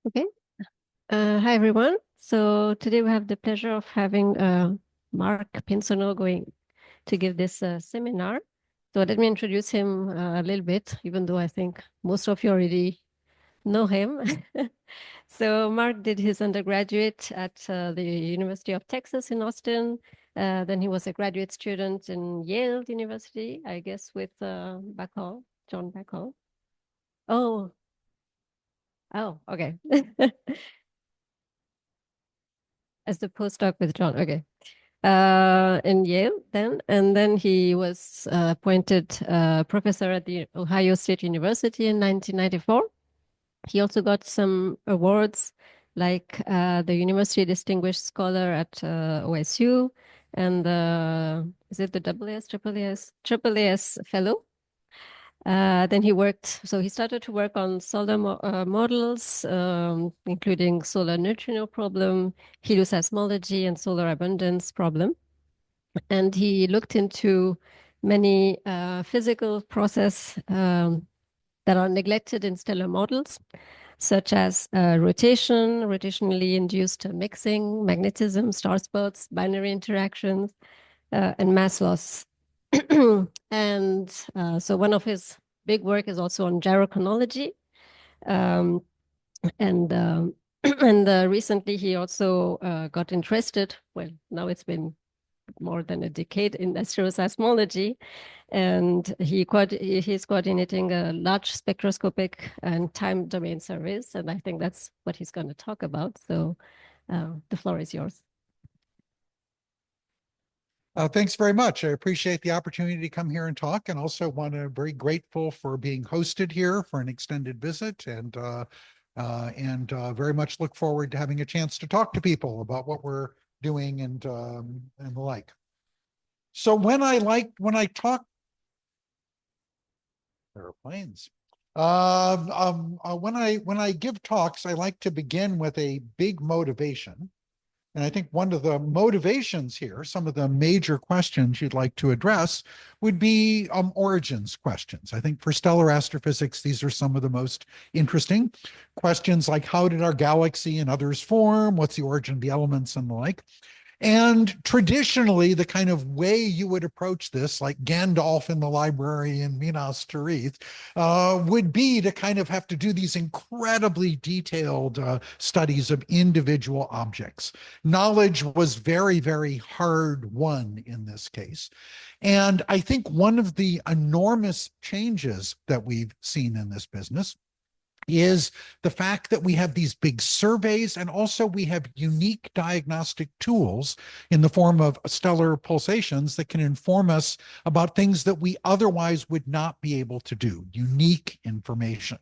Okay. Hi, everyone. So today we have the pleasure of having Marc Pinsonneault going to give this seminar. So let me introduce him a little bit, even though I think most of you already know him. So Marc did his undergraduate at the University of Texas in Austin. Then he was a graduate student in Yale University, I guess, with Bacall, John Bacall. Oh, oh, okay. As the postdoc with John. Okay. In Yale then, and then he was appointed professor at the Ohio State University in 1994. He also got some awards like the University Distinguished Scholar at OSU and the, is it the AAAS Fellow? Then he worked, so he started to work on solar models, including solar neutrino problem, helioseismology, and solar abundance problem. And he looked into many physical process that are neglected in stellar models, such as rotationally induced mixing, magnetism, star spots, binary interactions, and mass loss. And so one of his big work is also on gyrochronology. Um, and and recently he also got interested, well, now it's been more than a decade in asteroseismology, and he's coordinating a large spectroscopic and time domain surveys, and I think that's what he's going to talk about. So the floor is yours. Thanks very much. I appreciate the opportunity to come here and talk, and also want to very grateful for being hosted here for an extended visit, and very much look forward to having a chance to talk to people about what we're doing and the like. So when I talk airplanes. When I give talks, I like to begin with a big motivation. And I think one of the motivations here, some of the major questions you'd like to address, would be origins questions. I think for stellar astrophysics, these are some of the most interesting questions, like how did our galaxy and others form? What's the origin of the elements and the like? And traditionally, the kind of way you would approach this, like Gandalf in the library in Minas Tirith, would be to kind of have to do these incredibly detailed studies of individual objects. Knowledge was very, very hard won in this case. And I think one of the enormous changes that we've seen in this business is the fact that we have these big surveys, and also we have unique diagnostic tools in the form of stellar pulsations that can inform us about things that we otherwise would not be able to do, unique information.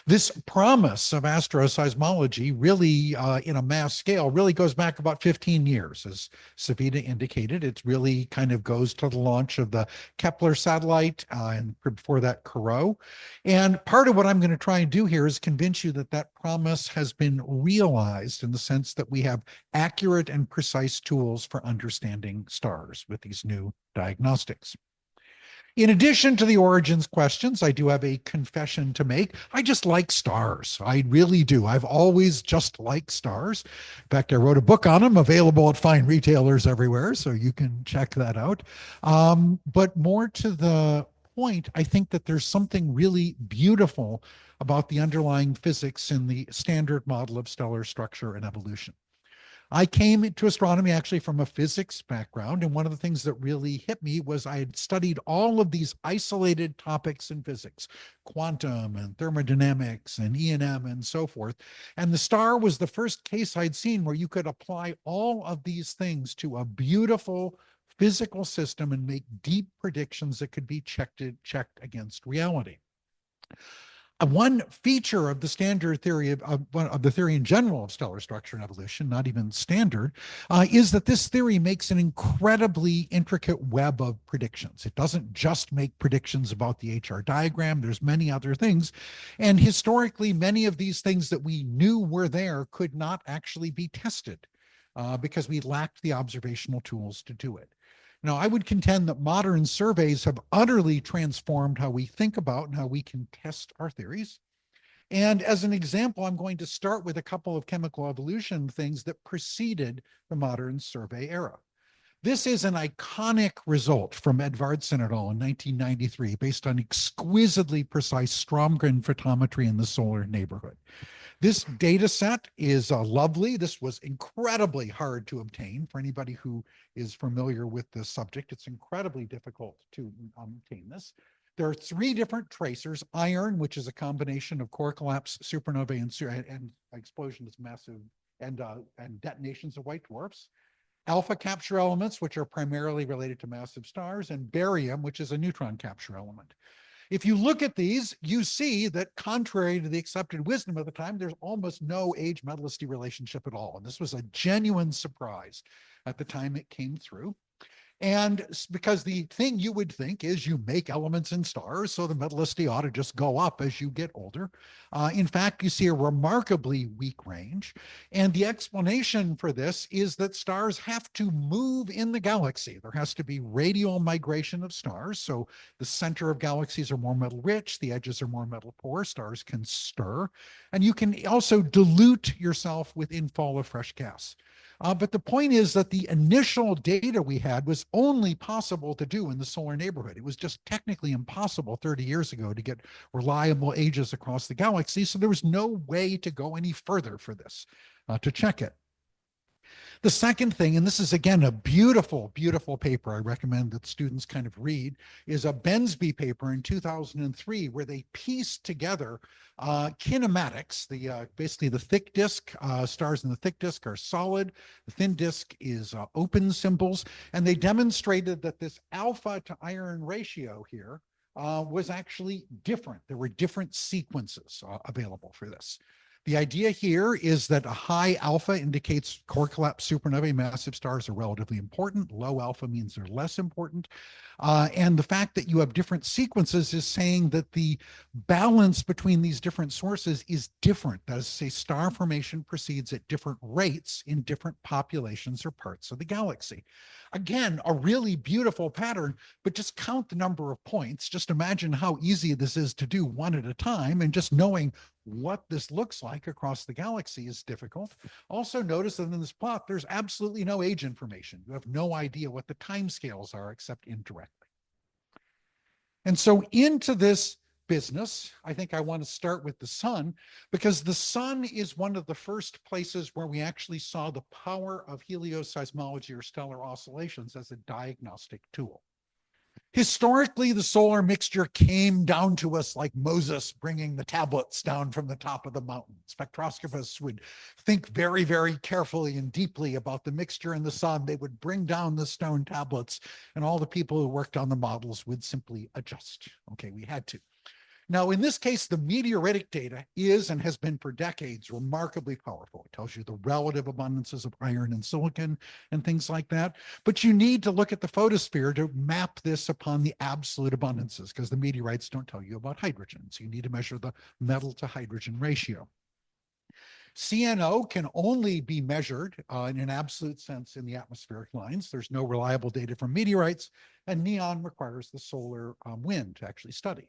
This promise of asteroseismology really, in a mass scale, really goes back about 15 years. As Savita indicated, it really kind of goes to the launch of the Kepler satellite, and before that, Corot. And part of what I'm going to try and do here is convince you that that promise has been realized in the sense that we have accurate and precise tools for understanding stars with these new diagnostics. In addition to the origins questions, I do have a confession to make. I just like stars. I really do. I've always just liked stars. In fact, I wrote a book on them, available at fine retailers everywhere, so you can check that out. But more to the point, I think that there's something really beautiful about the underlying physics in the standard model of stellar structure and evolution. I came to astronomy actually from a physics background, and one of the things that really hit me was I had studied all of these isolated topics in physics, quantum and thermodynamics and E&M and so forth. And the star was the first case I'd seen where you could apply all of these things to a beautiful physical system and make deep predictions that could be checked against reality. One feature of the standard theory of the theory in general of stellar structure and evolution, not even standard, is that this theory makes an incredibly intricate web of predictions. It doesn't just make predictions about the HR diagram. There's many other things. And historically, many of these things that we knew were there could not actually be tested because we lacked the observational tools to do it. Now, I would contend that modern surveys have utterly transformed how we think about and how we can test our theories. And as an example, I'm going to start with a couple of chemical evolution things that preceded the modern survey era. This is an iconic result from Edvardsen et al. In 1993, based on exquisitely precise Strömgren photometry in the solar neighborhood. This data set is lovely. This was incredibly hard to obtain for anybody who is familiar with this subject. It's incredibly difficult to obtain this. There are 3 different tracers: iron, which is a combination of core collapse, supernovae, and explosions massive and detonations of white dwarfs; alpha capture elements, which are primarily related to massive stars; and barium, which is a neutron capture element. If you look at these, you see that contrary to the accepted wisdom of the time, there's almost no age-metallicity relationship at all. And this was a genuine surprise at the time it came through. And because the thing you would think is you make elements in stars, so the metallicity ought to just go up as you get older. In fact, you see a remarkably weak range. And the explanation for this is that stars have to move in the galaxy. There has to be radial migration of stars. So the center of galaxies are more metal rich, the edges are more metal poor, stars can stir. And you can also dilute yourself with infall of fresh gas. But the point is that the initial data we had was only possible to do in the solar neighborhood. It was just technically impossible 30 years ago to get reliable ages across the galaxy. So there was no way to go any further for this, to check it. The second thing, and this is again a beautiful, beautiful paper I recommend that students kind of read, is a Bensby paper in 2003 where they pieced together kinematics. Basically the thick disk, stars in the thick disk are solid, the thin disk is open symbols, and they demonstrated that this alpha to iron ratio here was actually different. There were different sequences available for this. The idea here is that a high alpha indicates core collapse supernovae, massive stars are relatively important. Low alpha means they're less important. And the fact that you have different sequences is saying that the balance between these different sources is different. That is to say, star formation proceeds at different rates in different populations or parts of the galaxy. Again, a really beautiful pattern, but just count the number of points. Just imagine how easy this is to do one at a time, and just knowing what this looks like across the galaxy is difficult. Also notice that in this plot, there's absolutely no age information. You have no idea what the timescales are except indirectly. And so into this business, I think I want to start with the sun, because the sun is one of the first places where we actually saw the power of helioseismology or stellar oscillations as a diagnostic tool. Historically, the solar mixture came down to us like Moses bringing the tablets down from the top of the mountain. Spectroscopists would think very, very carefully and deeply about the mixture in the sun. They would bring down the stone tablets, and all the people who worked on the models would simply adjust. Okay, we had to. Now, in this case, the meteoritic data is and has been for decades remarkably powerful. It tells you the relative abundances of iron and silicon and things like that. But you need to look at the photosphere to map this upon the absolute abundances, because the meteorites don't tell you about hydrogen. So you need to measure the metal to hydrogen ratio. CNO can only be measured in an absolute sense in the atmospheric lines. There's no reliable data from meteorites, and neon requires the solar wind to actually study.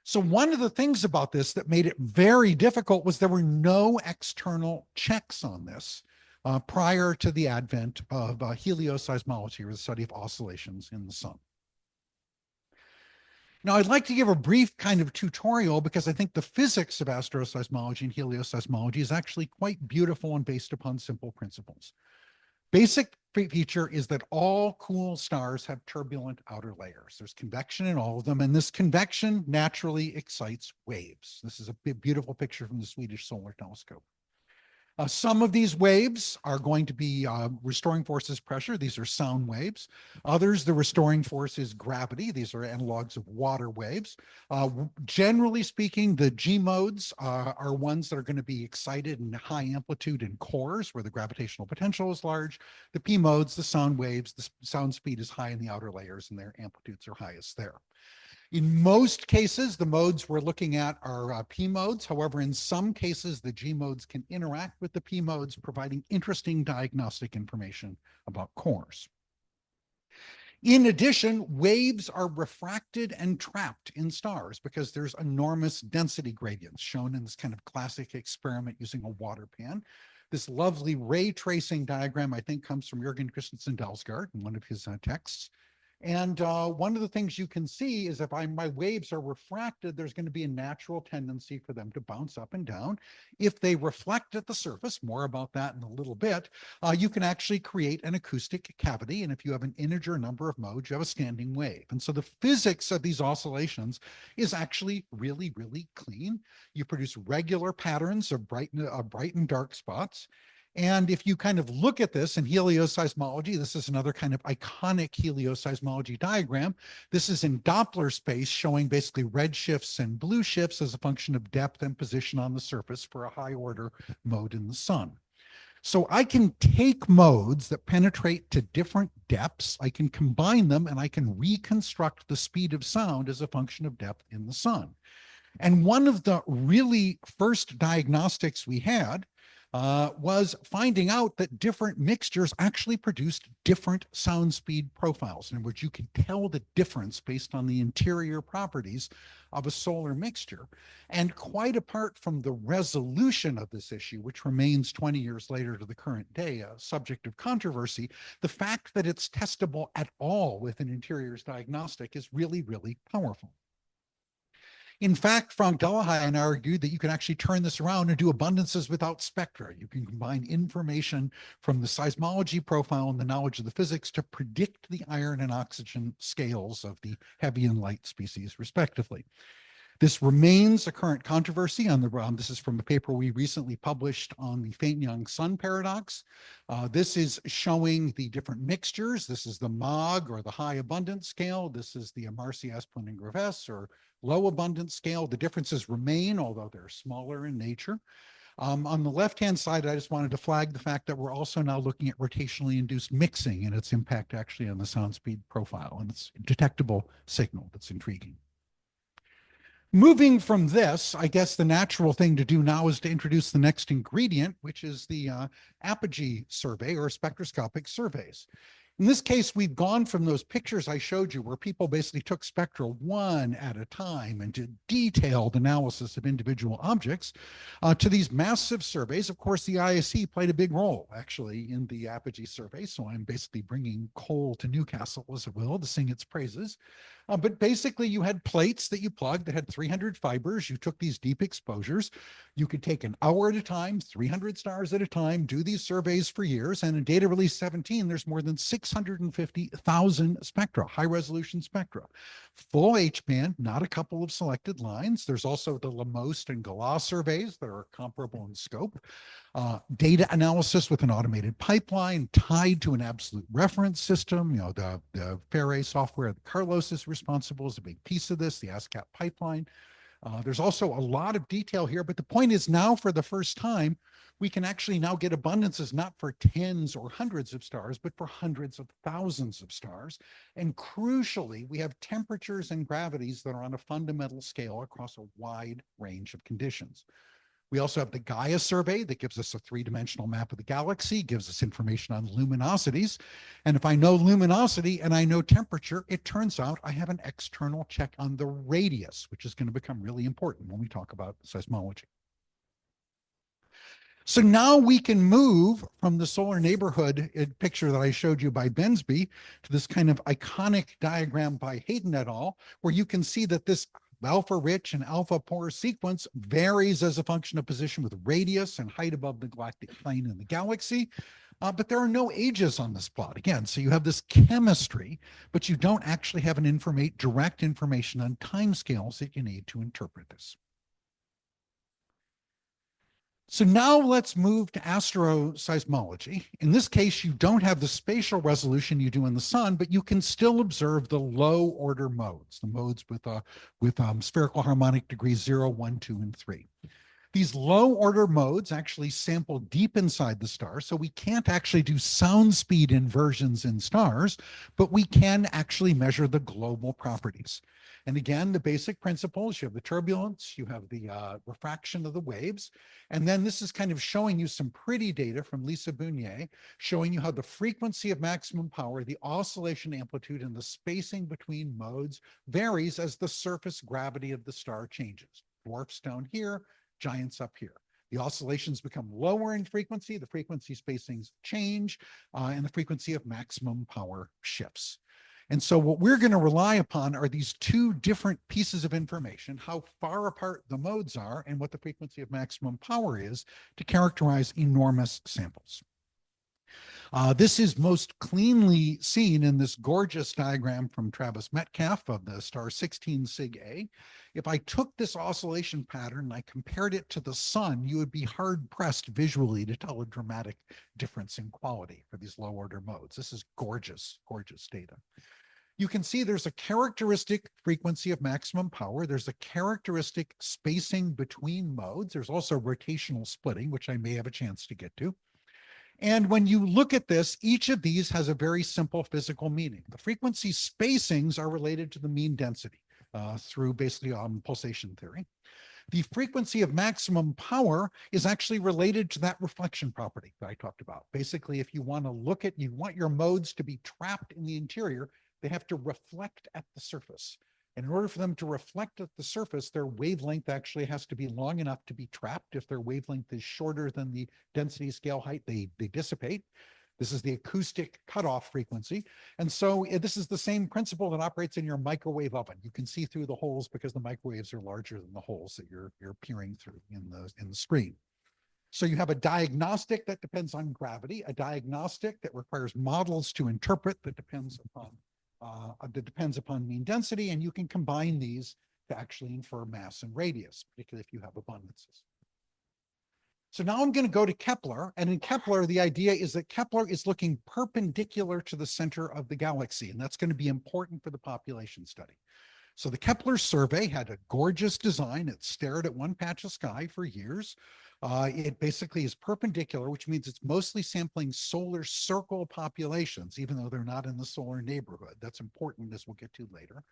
So one of the things about this that made it very difficult was there were no external checks on this prior to the advent of helioseismology, or the study of oscillations in the sun. Now, I'd like to give a brief kind of tutorial, because I think the physics of asteroseismology and helioseismology is actually quite beautiful and based upon simple principles. Basic feature is that all cool stars have turbulent outer layers. There's convection in all of them, and this convection naturally excites waves. This is a beautiful picture from the Swedish Solar Telescope. Some of these waves are going to be restoring force is pressure. These are sound waves. Others, the restoring force is gravity. These are analogs of water waves. Generally speaking, the G modes are ones that are going to be excited in high amplitude in cores where the gravitational potential is large. The P modes, the sound waves, the sound speed is high in the outer layers, and their amplitudes are highest there. In most cases, the modes we're looking at are P modes. However, in some cases, the G modes can interact with the P modes, providing interesting diagnostic information about cores. In addition, waves are refracted and trapped in stars because there's enormous density gradients shown in this kind of classic experiment using a water pan. This lovely ray tracing diagram, I think, comes from Jürgen Christensen Dalsgaard in one of his texts. And one of the things you can see is if my waves are refracted, there's going to be a natural tendency for them to bounce up and down. If they reflect at the surface, more about that in a little bit, you can actually create an acoustic cavity. And if you have an integer number of modes, you have a standing wave. And so the physics of these oscillations is actually really, really clean. You produce regular patterns of bright and dark spots. And if you kind of look at this in helioseismology, this is another kind of iconic helioseismology diagram. This is in Doppler space showing basically red shifts and blue shifts as a function of depth and position on the surface for a high order mode in the sun. So I can take modes that penetrate to different depths, I can combine them, and I can reconstruct the speed of sound as a function of depth in the sun. And one of the really first diagnostics we had was finding out that different mixtures actually produced different sound speed profiles, in which you can tell the difference based on the interior properties of a solar mixture. And quite apart from the resolution of this issue, which remains 20 years later to the current day a subject of controversy, the fact that it's testable at all with an interiors diagnostic is really, really powerful. In fact, Frank Delahaye argued that you can actually turn this around and do abundances without spectra. You can combine information from the seismology profile and the knowledge of the physics to predict the iron and oxygen scales of the heavy and light species, respectively. This remains a current controversy on the this is from a paper we recently published on the faint young sun paradox. This is showing the different mixtures. This is the MOG or the high abundance scale. This is the Amarcy-Esplin and Graves or low abundance scale. The differences remain, although they're smaller in nature. On the left-hand side, I just wanted to flag the fact that we're also now looking at rotationally induced mixing and its impact actually on the sound speed profile, and it's a detectable signal that's intriguing. Moving from this, I guess the natural thing to do now is to introduce the next ingredient, which is the apogee survey or spectroscopic surveys. In this case, we've gone from those pictures I showed you where people basically took spectra one at a time and did detailed analysis of individual objects to these massive surveys. Of course, the ISE played a big role actually in the apogee survey. So I'm basically bringing coal to Newcastle, as it will, to sing its praises. But basically you had plates that you plugged that had 300 fibers. You took these deep exposures. You could take an hour at a time, 300 stars at a time, do these surveys for years. And in data release 17, there's more than 650,000 spectra, high resolution spectra. Full H-band, not a couple of selected lines. There's also the Lamoste and Galas surveys that are comparable in scope. Data analysis with an automated pipeline tied to an absolute reference system. You know, the Faraday software that Carlos is responsible is a big piece of this, the ASCAP pipeline. There's also a lot of detail here, but the point is now for the first time, we can actually now get abundances not for tens or hundreds of stars, but for hundreds of thousands of stars. And crucially, we have temperatures and gravities that are on a fundamental scale across a wide range of conditions. We also have the Gaia survey that gives us a three-dimensional map of the galaxy, gives us information on luminosities. And if I know luminosity and I know temperature, it turns out I have an external check on the radius, which is going to become really important when we talk about seismology. So now we can move from the solar neighborhood picture that I showed you by Bensby to this kind of iconic diagram by Hayden et al., where you can see that this alpha rich and alpha poor sequence varies as a function of position with radius and height above the galactic plane in the galaxy. But there are no ages on this plot again. So you have this chemistry, but you don't actually have an direct information on timescales that you need to interpret this. So now let's move to asteroseismology. In this case, you don't have the spatial resolution you do in the sun, but you can still observe the low order modes, the modes with spherical harmonic degrees 0, 1, 2, and 3. These low order modes actually sample deep inside the star, so we can't actually do sound speed inversions in stars, but we can actually measure the global properties. And again, the basic principles, you have the turbulence, you have the refraction of the waves, and then this is kind of showing you some pretty data from Lisa Bounier, showing you how the frequency of maximum power, the oscillation amplitude, and the spacing between modes varies as the surface gravity of the star changes. Dwarfs down here, giants up here. The oscillations become lower in frequency, the frequency spacings change, and the frequency of maximum power shifts. And so what we're going to rely upon are these two different pieces of information, how far apart the modes are and what the frequency of maximum power is, to characterize enormous samples. This is most cleanly seen in this gorgeous diagram from Travis Metcalf of the star 16 Sig A. If I took this oscillation pattern and I compared it to the sun, you would be hard pressed visually to tell a dramatic difference in quality for these low order modes. This is gorgeous, gorgeous data. You can see there's a characteristic frequency of maximum power. There's a characteristic spacing between modes. There's also rotational splitting, which I may have a chance to get to. And when you look at this, each of these has a very simple physical meaning. The frequency spacings are related to the mean density through basically pulsation theory. The frequency of maximum power is actually related to that reflection property that I talked about. Basically, if you want to look at, you want your modes to be trapped in the interior, they have to reflect at the surface. And in order for them to reflect at the surface, their wavelength actually has to be long enough to be trapped. If their wavelength is shorter than the density scale height, they dissipate. This is the acoustic cutoff frequency. And so this is the same principle that operates in your microwave oven. You can see through the holes because the microwaves are larger than the holes that you're peering through in the screen. So you have a diagnostic that depends on gravity, a diagnostic that requires models to interpret that depends upon mean density, and you can combine these to actually infer mass and radius, particularly if you have abundances. So now I'm going to go to Kepler, and in Kepler, the idea is that Kepler is looking perpendicular to the center of the galaxy, and that's going to be important for the population study. So the Kepler survey had a gorgeous design. It stared at one patch of sky for years. It basically is perpendicular, which means it's mostly sampling solar circle populations, even though they're not in the solar neighborhood. That's important, as we'll get to later.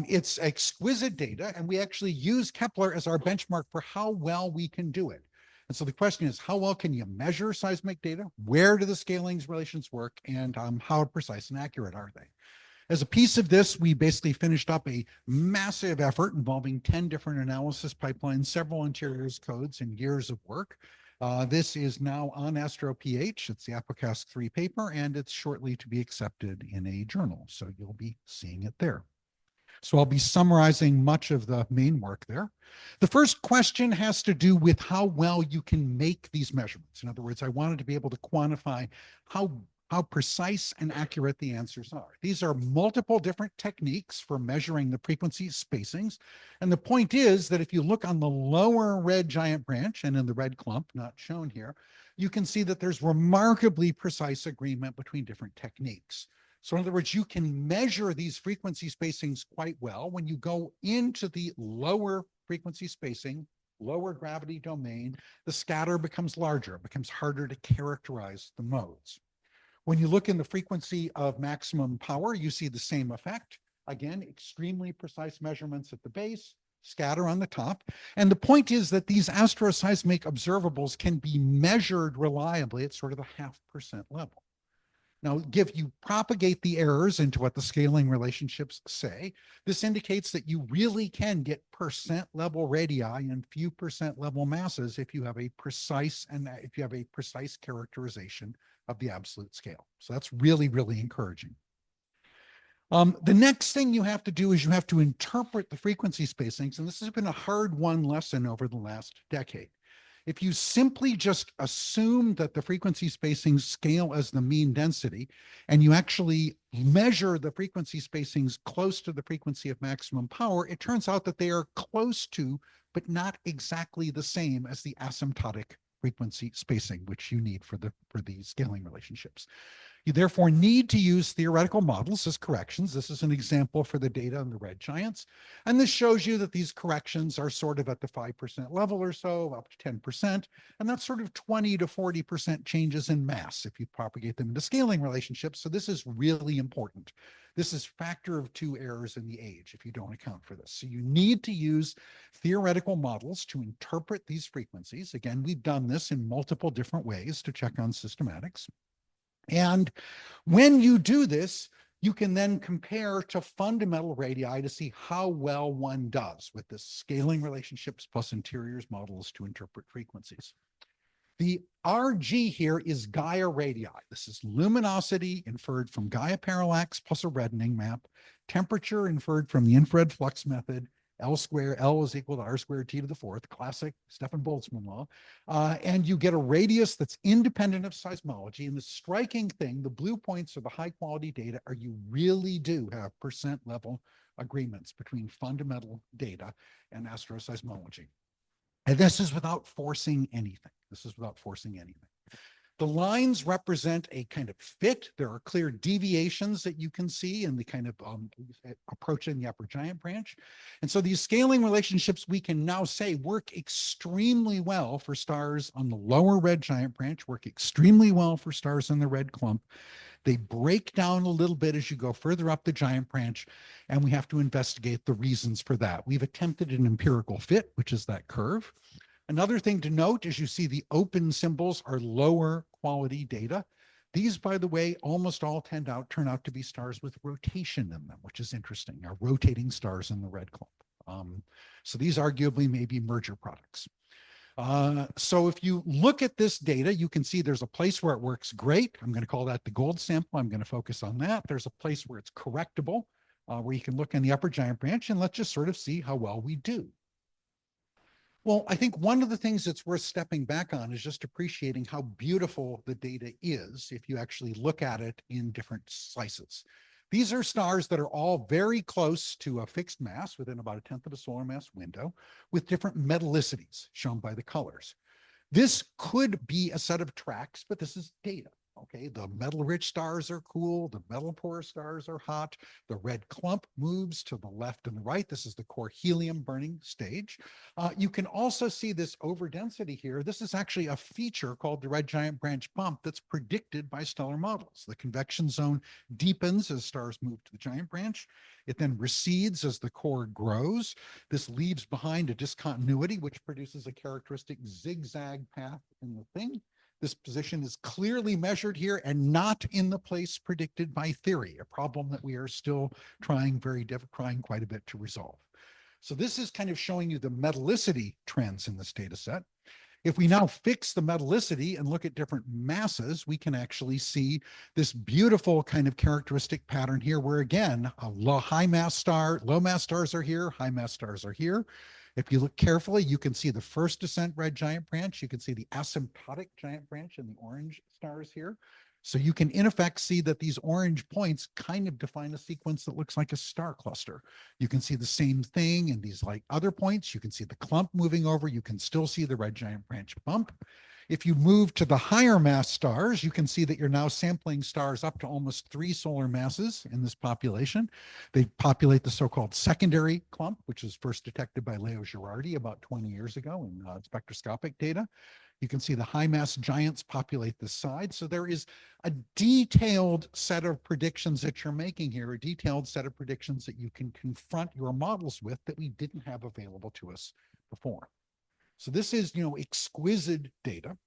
It's exquisite data, and we actually use Kepler as our benchmark for how well we can do it. And so the question is, how well can you measure seismic data? Where do the scalings relations work? And how precise and accurate are they? As a piece of this, we basically finished up a massive effort involving 10 different analysis pipelines, several interiors codes, and years of work. This is now on AstroPH. It's the Apocast 3 paper, and it's shortly to be accepted in a journal. So you'll be seeing it there. So I'll be summarizing much of the main work there. The first question has to do with how well you can make these measurements. In other words, I wanted to be able to quantify how precise and accurate the answers are. These are multiple different techniques for measuring the frequency spacings. And the point is that if you look on the lower red giant branch and in the red clump, not shown here, you can see that there's remarkably precise agreement between different techniques. So in other words, you can measure these frequency spacings quite well. When you go into the lower frequency spacing, lower gravity domain, the scatter becomes larger. It becomes harder to characterize the modes. When you look in the frequency of maximum power, you see the same effect. Again, extremely precise measurements at the base, scatter on the top. And the point is that these astroseismic observables can be measured reliably at sort of the 0.5% level. Now, if you propagate the errors into what the scaling relationships say, this indicates that you really can get percent level radii and few percent level masses if you have a precise characterization of the absolute scale. So that's really, really encouraging. The next thing you have to do is you have to interpret the frequency spacings, and this has been a hard-won lesson over the last decade. If you simply just assume that the frequency spacings scale as the mean density, and you actually measure the frequency spacings close to the frequency of maximum power, it turns out that they are close to, but not exactly the same as the asymptotic frequency spacing, which you need for the scaling relationships. You therefore need to use theoretical models as corrections. This is an example for the data on the red giants. And this shows you that these corrections are sort of at the 5% level or so, up to 10%. And that's sort of 20 to 40% changes in mass if you propagate them into scaling relationships. So this is really important. This is factor of 2 errors in the age if you don't account for this. So you need to use theoretical models to interpret these frequencies. Again, we've done this in multiple different ways to check on systematics. And when you do this, you can then compare to fundamental radii to see how well one does with this scaling relationships plus interiors models to interpret frequencies. The RG here is Gaia radii. This is luminosity inferred from Gaia parallax plus a reddening map, temperature inferred from the infrared flux method, L squared, L is equal to R squared T to the fourth, classic Stefan Boltzmann law. And you get a radius that's independent of seismology. And the striking thing, the blue points are the high quality data, are you really do have percent level agreements between fundamental data and astroseismology. And this is without forcing anything. This is without forcing anything. The lines represent a kind of fit. There are clear deviations that you can see in the kind of approaching the upper giant branch. And so these scaling relationships we can now say work extremely well for stars on the lower red giant branch, work extremely well for stars in the red clump. They break down a little bit as you go further up the giant branch, and we have to investigate the reasons for that. We've attempted an empirical fit, which is that curve. Another thing to note is you see the open symbols are lower quality data. These, by the way, almost all turn out to be stars with rotation in them, which is interesting, are rotating stars in the red clump. So these arguably may be merger products. So if you look at this data, you can see there's a place where it works great. I'm going to call that the gold sample. I'm going to focus on that. There's a place where it's correctable, where you can look in the upper giant branch, and let's just sort of see how well we do. Well, I think one of the things that's worth stepping back on is just appreciating how beautiful the data is if you actually look at it in different slices. These are stars that are all very close to a fixed mass within about 1/10 of a solar mass window with different metallicities shown by the colors. This could be a set of tracks, but this is data. Okay, the metal-rich stars are cool. The metal-poor stars are hot. The red clump moves to the left and the right. This is the core helium burning stage. You can also see this overdensity here. This is actually a feature called the red giant branch bump that's predicted by stellar models. The convection zone deepens as stars move to the giant branch. It then recedes as the core grows. This leaves behind a discontinuity, which produces a characteristic zigzag path in the thing. This position is clearly measured here and not in the place predicted by theory, a problem that we are still trying quite a bit to resolve. So this is kind of showing you the metallicity trends in this data set. If we now fix the metallicity and look at different masses, we can actually see this beautiful kind of characteristic pattern here where, again, a high mass star, low mass stars are here, high mass stars are here. If you look carefully, you can see the first descent red giant branch. You can see the asymptotic giant branch and the orange stars here. So you can, in effect, see that these orange points kind of define a sequence that looks like a star cluster. You can see the same thing in these like other points. You can see the clump moving over. You can still see the red giant branch bump. If you move to the higher mass stars, you can see that you're now sampling stars up to almost 3 solar masses in this population. They populate the so-called secondary clump, which was first detected by Leo Girardi about 20 years ago in spectroscopic data. You can see the high mass giants populate this side. So there is a detailed set of predictions that you're making here, a detailed set of predictions that you can confront your models with that we didn't have available to us before. So this is, exquisite data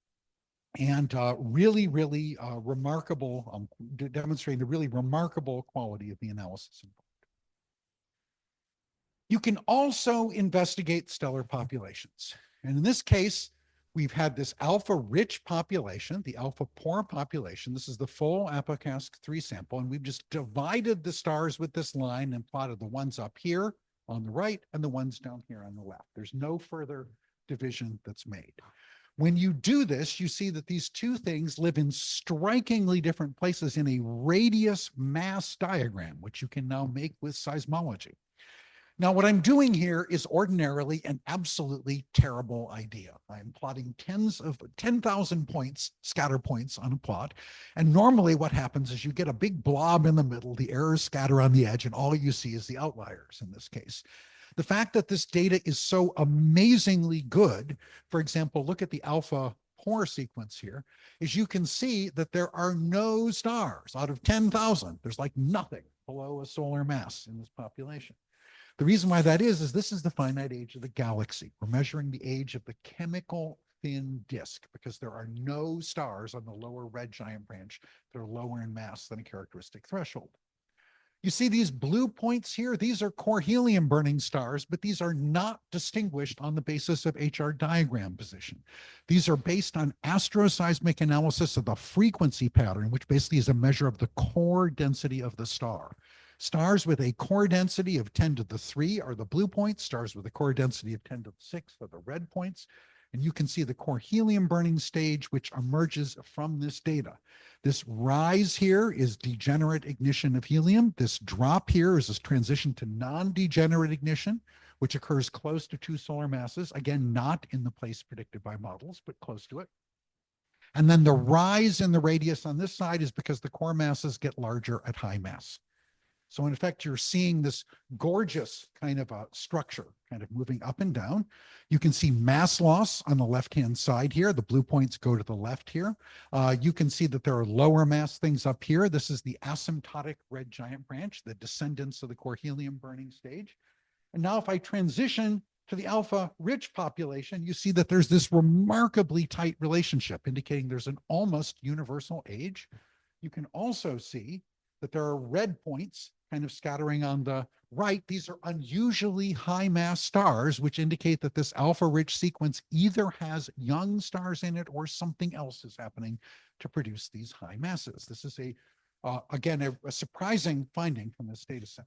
and really remarkable, demonstrating the really remarkable quality of the analysis involved. You can also investigate stellar populations. And in this case, we've had this alpha-rich population, the alpha-poor population. This is the full APOCAST 3 sample, and we've just divided the stars with this line and plotted the ones up here on the right and the ones down here on the left. There's no further division that's made. When you do this, you see that these two things live in strikingly different places in a radius mass diagram, which you can now make with seismology. Now, what I'm doing here is ordinarily an absolutely terrible idea. I'm plotting 10,000 points, scatter points on a plot. And normally what happens is you get a big blob in the middle, the errors scatter on the edge, and all you see is the outliers in this case. The fact that this data is so amazingly good, for example, look at the alpha Hoare sequence here, is you can see that there are no stars out of 10,000. There's like nothing below a solar mass in this population. The reason why that is this is the finite age of the galaxy. We're measuring the age of the chemical thin disk because there are no stars on the lower red giant branch that are lower in mass than a characteristic threshold. You see these blue points here? These are core helium burning stars, but these are not distinguished on the basis of HR diagram position. These are based on astroseismic analysis of the frequency pattern, which basically is a measure of the core density of the star. Stars with a core density of 10 to the 3 are the blue points. Stars with a core density of 10 to the 6 are the red points. And you can see the core helium burning stage, which emerges from this data. This rise here is degenerate ignition of helium. This drop here is this transition to non-degenerate ignition, which occurs close to 2 solar masses. Again, not in the place predicted by models, but close to it. And then the rise in the radius on this side is because the core masses get larger at high mass. So in effect, you're seeing this gorgeous kind of a structure kind of moving up and down. You can see mass loss on the left-hand side here. The blue points go to the left here. You can see that there are lower mass things up here. This is the asymptotic red giant branch, the descendants of the core helium burning stage. And now if I transition to the alpha rich population, you see that there's this remarkably tight relationship indicating there's an almost universal age. You can also see that there are red points kind of scattering on the right. These are unusually high mass stars, which indicate that this alpha rich sequence either has young stars in it or something else is happening to produce these high masses. This is again, a surprising finding from this data set.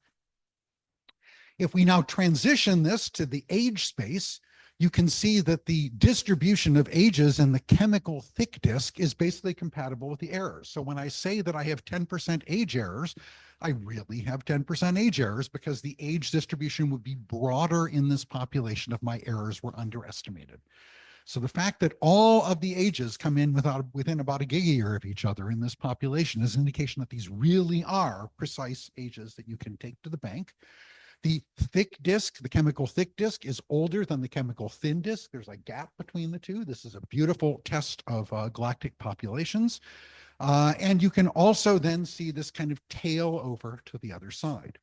If we now transition this to the age space, you can see that the distribution of ages in the chemical thick disk is basically compatible with the errors. So when I say that I have 10% age errors, I really have 10% age errors because the age distribution would be broader in this population if my errors were underestimated. So the fact that all of the ages come in within about a gigayear of each other in this population is an indication that these really are precise ages that you can take to the bank. The thick disk, the chemical thick disk, is older than the chemical thin disk. There's a gap between the two. This is a beautiful test of galactic populations. And you can also then see this kind of tail over to the other side.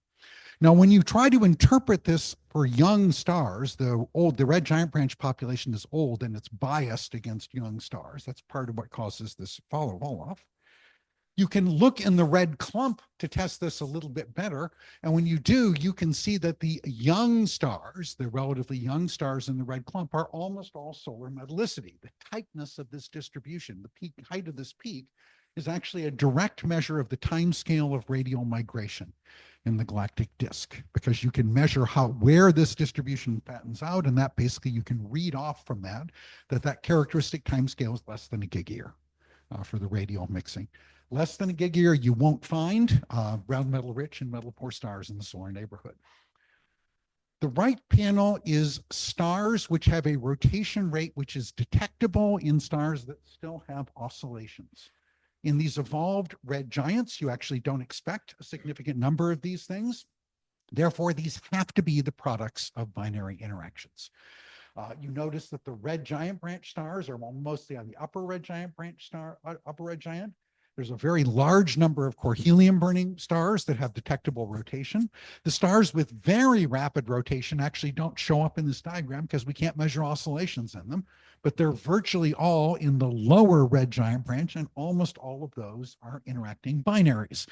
Now, when you try to interpret this for young stars, the red giant branch population is old and it's biased against young stars. That's part of what causes this follow-all off. You can look in the red clump to test this a little bit better. And when you do, you can see that the young stars, the relatively young stars in the red clump, are almost all solar metallicity. The tightness of this distribution, the peak height of this peak, is actually a direct measure of the time scale of radial migration in the galactic disk, because you can measure where this distribution fattens out, and that basically you can read off from that characteristic time scale is less than a gigayear for the radial mixing. Less than a gigayear, you won't find round metal rich and metal poor stars in the solar neighborhood. The right panel is stars which have a rotation rate which is detectable in stars that still have oscillations. In these evolved red giants, you actually don't expect a significant number of these things. Therefore, these have to be the products of binary interactions. You notice that the red giant branch stars are mostly on the upper red giant branch upper red giant. There's a very large number of core helium burning stars that have detectable rotation. The stars with very rapid rotation actually don't show up in this diagram because we can't measure oscillations in them, but they're virtually all in the lower red giant branch, and almost all of those are interacting binaries.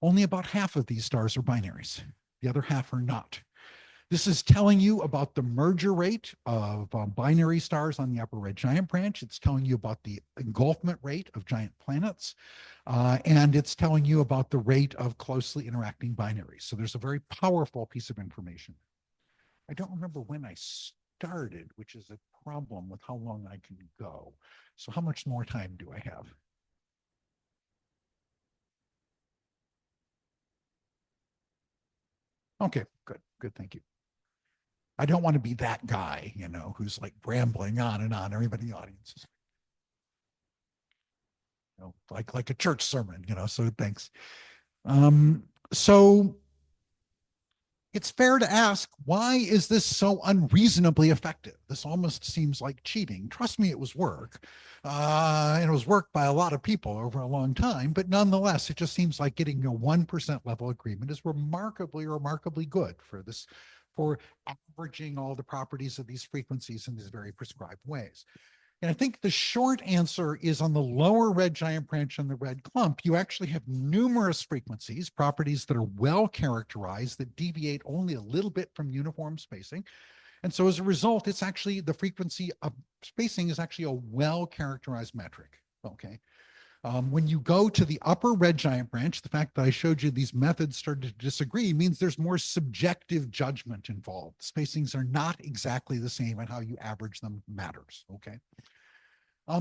Only about half of these stars are binaries. The other half are not. This is telling you about the merger rate of binary stars on the upper red giant branch. It's telling you about the engulfment rate of giant planets. And it's telling you about the rate of closely interacting binaries. So there's a very powerful piece of information. I don't remember when I started, which is a problem with how long I can go. So how much more time do I have? Okay, good, thank you. I don't want to be that guy, who's like rambling on and on. Everybody in the audience is, like a church sermon, so thanks. So it's fair to ask, why is this so unreasonably effective? This almost seems like cheating. Trust me, it was work. And it was work by a lot of people over a long time, but nonetheless, it just seems like getting a 1% level agreement is remarkably good for averaging all the properties of these frequencies in these very prescribed ways. And I think the short answer is on the lower red giant branch and the red clump, you actually have numerous frequencies, properties that are well characterized that deviate only a little bit from uniform spacing. And so as a result, it's actually the frequency of spacing is actually a well characterized metric. Okay. When you go to the upper red giant branch, the fact that I showed you these methods started to disagree means there's more subjective judgment involved. Spacings are not exactly the same, and how you average them matters. Okay.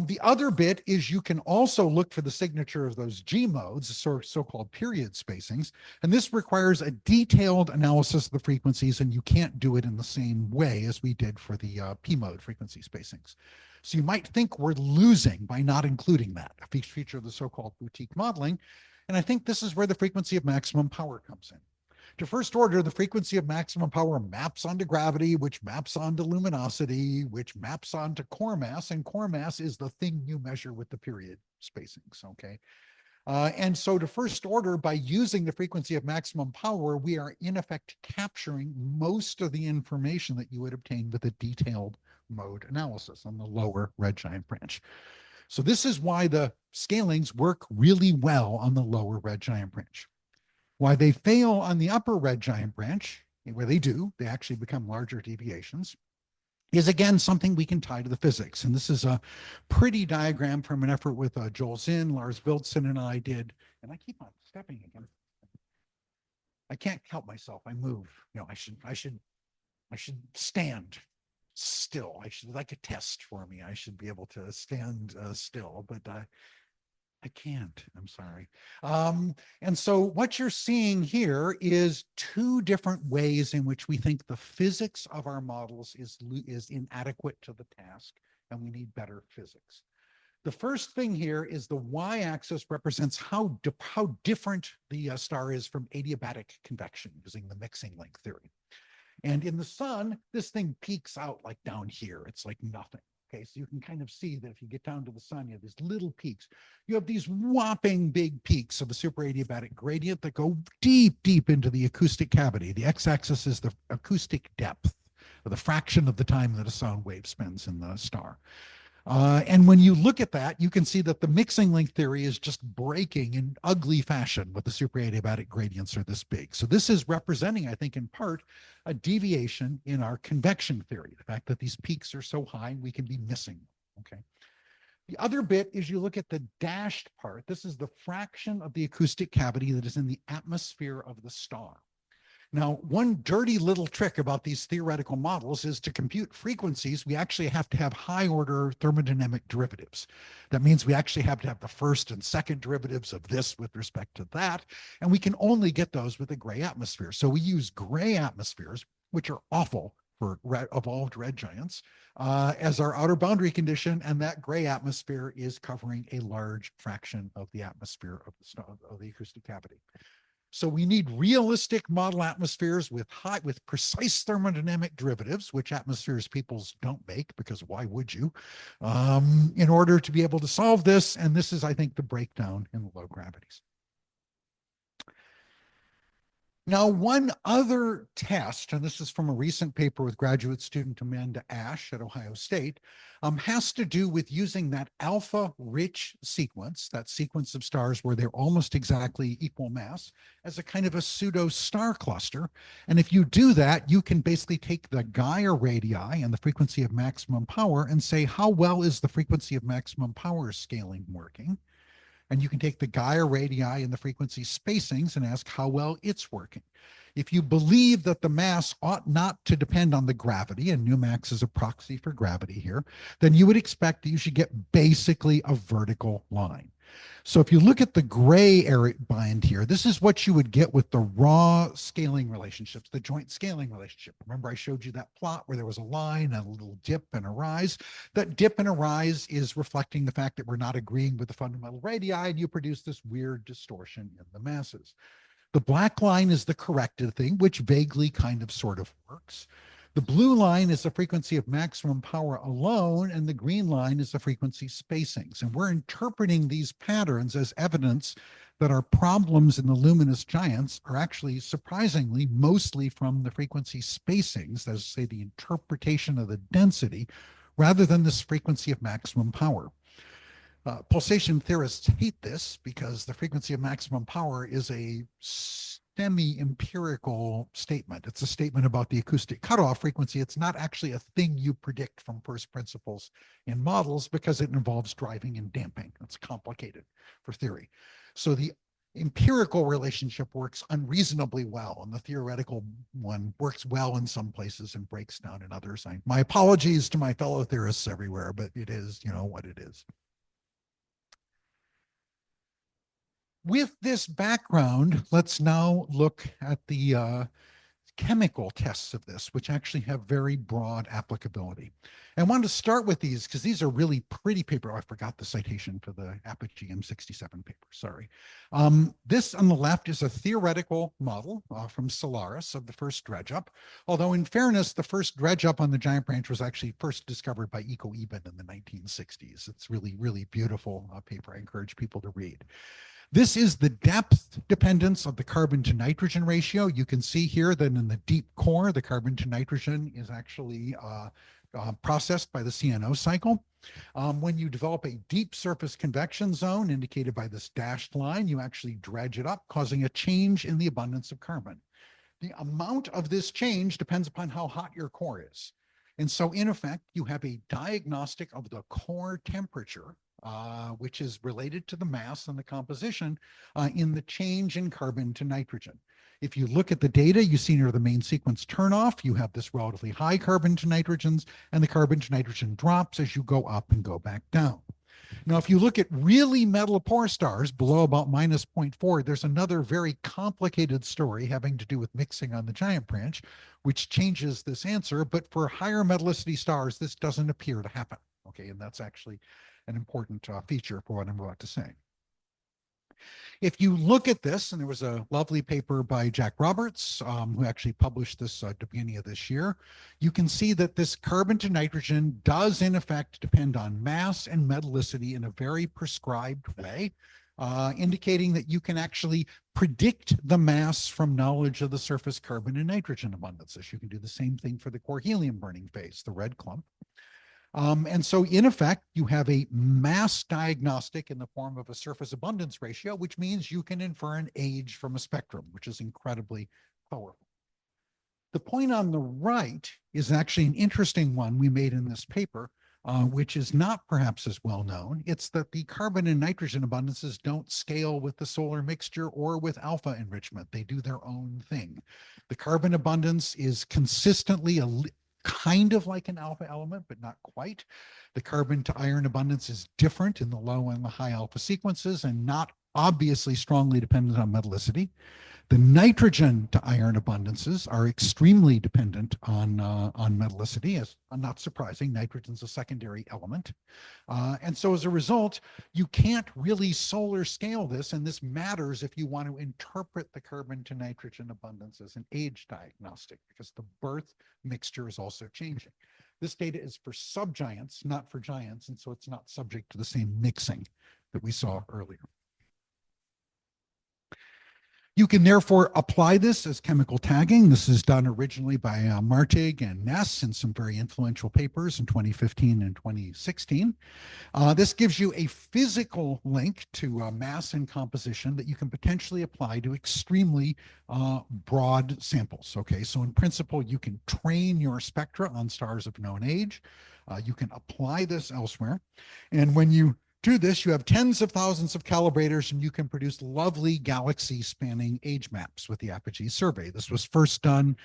The other bit is you can also look for the signature of those G modes, so-called period spacings, and this requires a detailed analysis of the frequencies, and you can't do it in the same way as we did for the P mode frequency spacings. So you might think we're losing by not including that, a feature of the so-called boutique modeling, and I think this is where the frequency of maximum power comes in. To first order, the frequency of maximum power maps onto gravity, which maps onto luminosity, which maps onto core mass, and core mass is the thing you measure with the period spacings, okay? And so to first order, by using the frequency of maximum power, we are in effect capturing most of the information that you would obtain with a detailed mode analysis on the lower red giant branch. So this is why the scalings work really well on the lower red giant branch. Why they fail on the upper red giant branch, where they actually become larger deviations, is again something we can tie to the physics. And this is a pretty diagram from an effort with Joel Zinn, Lars Bildsen, and I did. And I keep on stepping again. I can't help myself. I move. I should stand still. I should, like a test for me. I should be able to stand still, but I can't, I'm sorry. And so what you're seeing here is two different ways in which we think the physics of our models is inadequate to the task, and we need better physics. The first thing here is the y-axis represents how different the star is from adiabatic convection using the mixing length theory. And in the sun, this thing peaks out like down here. It's like nothing. Okay, so you can kind of see that if you get down to the sun, you have these little peaks. You have these whopping big peaks of the superadiabatic gradient that go deep, deep into the acoustic cavity. The x-axis is the acoustic depth, or the fraction of the time that a sound wave spends in the star. And when you look at that, you can see that the mixing length theory is just breaking in ugly fashion with the superadiabatic gradients are this big. So this is representing, I think, in part, a deviation in our convection theory, the fact that these peaks are so high, we can be missing them, okay? The other bit is you look at the dashed part. This is the fraction of the acoustic cavity that is in the atmosphere of the star. Now, one dirty little trick about these theoretical models is to compute frequencies, we actually have to have high order thermodynamic derivatives. That means we actually have to have the first and second derivatives of this with respect to that, and we can only get those with a gray atmosphere. So we use gray atmospheres, which are awful for evolved red giants, as our outer boundary condition, and that gray atmosphere is covering a large fraction of the atmosphere of the acoustic cavity. So we need realistic model atmospheres with precise thermodynamic derivatives, which atmospheres peoples don't make, because why would you, in order to be able to solve this. And this is, I think, the breakdown in the low gravities. Now, one other test, and this is from a recent paper with graduate student Amanda Ash at Ohio State, has to do with using that alpha-rich sequence, that sequence of stars where they're almost exactly equal mass, as a kind of a pseudo-star cluster. And if you do that, you can basically take the Gaia radii and the frequency of maximum power and say, how well is the frequency of maximum power scaling working? And you can take the Gaia radii and the frequency spacings and ask how well it's working. If you believe that the mass ought not to depend on the gravity, and nu max is a proxy for gravity here, then you would expect that you should get basically a vertical line. So if you look at the gray area bind here, this is what you would get with the raw scaling relationships, the joint scaling relationship. Remember I showed you that plot where there was a line, a little dip and a rise. That dip and a rise is reflecting the fact that we're not agreeing with the fundamental radii, and you produce this weird distortion in the masses. The black line is the corrected thing, which vaguely kind of sort of works. The blue line is the frequency of maximum power alone, and the green line is the frequency spacings. And we're interpreting these patterns as evidence that our problems in the luminous giants are actually surprisingly mostly from the frequency spacings, that is to say the interpretation of the density, rather than this frequency of maximum power. Pulsation theorists hate this because the frequency of maximum power is a semi-empirical statement. It's a statement about the acoustic cutoff frequency. It's not actually a thing you predict from first principles in models because it involves driving and damping. It's complicated for theory. So the empirical relationship works unreasonably well, and the theoretical one works well in some places and breaks down in others. My apologies to my fellow theorists everywhere, but it is, what it is. With this background, let's now look at the chemical tests of this, which actually have very broad applicability. I wanted to start with these because these are really pretty paper. Oh, I forgot the citation for the Apogee M67 paper, sorry. This on the left is a theoretical model from Solaris of the first dredge-up, although in fairness, the first dredge-up on the Giant Branch was actually first discovered by Eco Eben in the 1960s. It's really, really beautiful paper I encourage people to read. This is the depth dependence of the carbon to nitrogen ratio. You can see here that in the deep core, the carbon to nitrogen is actually processed by the CNO cycle. When you develop a deep surface convection zone indicated by this dashed line, you actually dredge it up, causing a change in the abundance of carbon. The amount of this change depends upon how hot your core is. And so in effect, you have a diagnostic of the core temperature, which is related to the mass and the composition in the change in carbon to nitrogen. If you look at the data, you see near the main sequence turnoff, you have this relatively high carbon to nitrogens, and the carbon to nitrogen drops as you go up and go back down. Now, if you look at really metal-poor stars below about minus 0.4, there's another very complicated story having to do with mixing on the Giant Branch, which changes this answer. But for higher metallicity stars, this doesn't appear to happen. Okay, and that's actually an important feature for what I'm about to say. If you look at this, and there was a lovely paper by Jack Roberts, who actually published this at the beginning of this year, you can see that this carbon to nitrogen does in effect depend on mass and metallicity in a very prescribed way, indicating that you can actually predict the mass from knowledge of the surface carbon and nitrogen abundances. You can do the same thing for the core helium burning phase, the red clump. And so in effect, you have a mass diagnostic in the form of a surface abundance ratio, which means you can infer an age from a spectrum, which is incredibly powerful. The point on the right is actually an interesting one we made in this paper, which is not perhaps as well known. It's that the carbon and nitrogen abundances don't scale with the solar mixture or with alpha enrichment. They do their own thing. The carbon abundance is consistently kind of like an alpha element, but not quite. The carbon to iron abundance is different in the low and the high alpha sequences and not obviously strongly dependent on metallicity. The nitrogen to iron abundances are extremely dependent on metallicity, as not surprising, nitrogen's a secondary element. And so as a result, you can't really solar scale this, and this matters if you want to interpret the carbon to nitrogen abundance as an age diagnostic, because the birth mixture is also changing. This data is for subgiants, not for giants, and so it's not subject to the same mixing that we saw earlier. You can therefore apply this as chemical tagging. This is done originally by Martig and Ness in some very influential papers in 2015 and 2016. This gives you a physical link to mass and composition that you can potentially apply to extremely broad samples. Okay, so in principle, you can train your spectra on stars of known age. You can apply this elsewhere. And when you do this, you have tens of thousands of calibrators, and you can produce lovely galaxy-spanning age maps with the Apogee survey. This was first done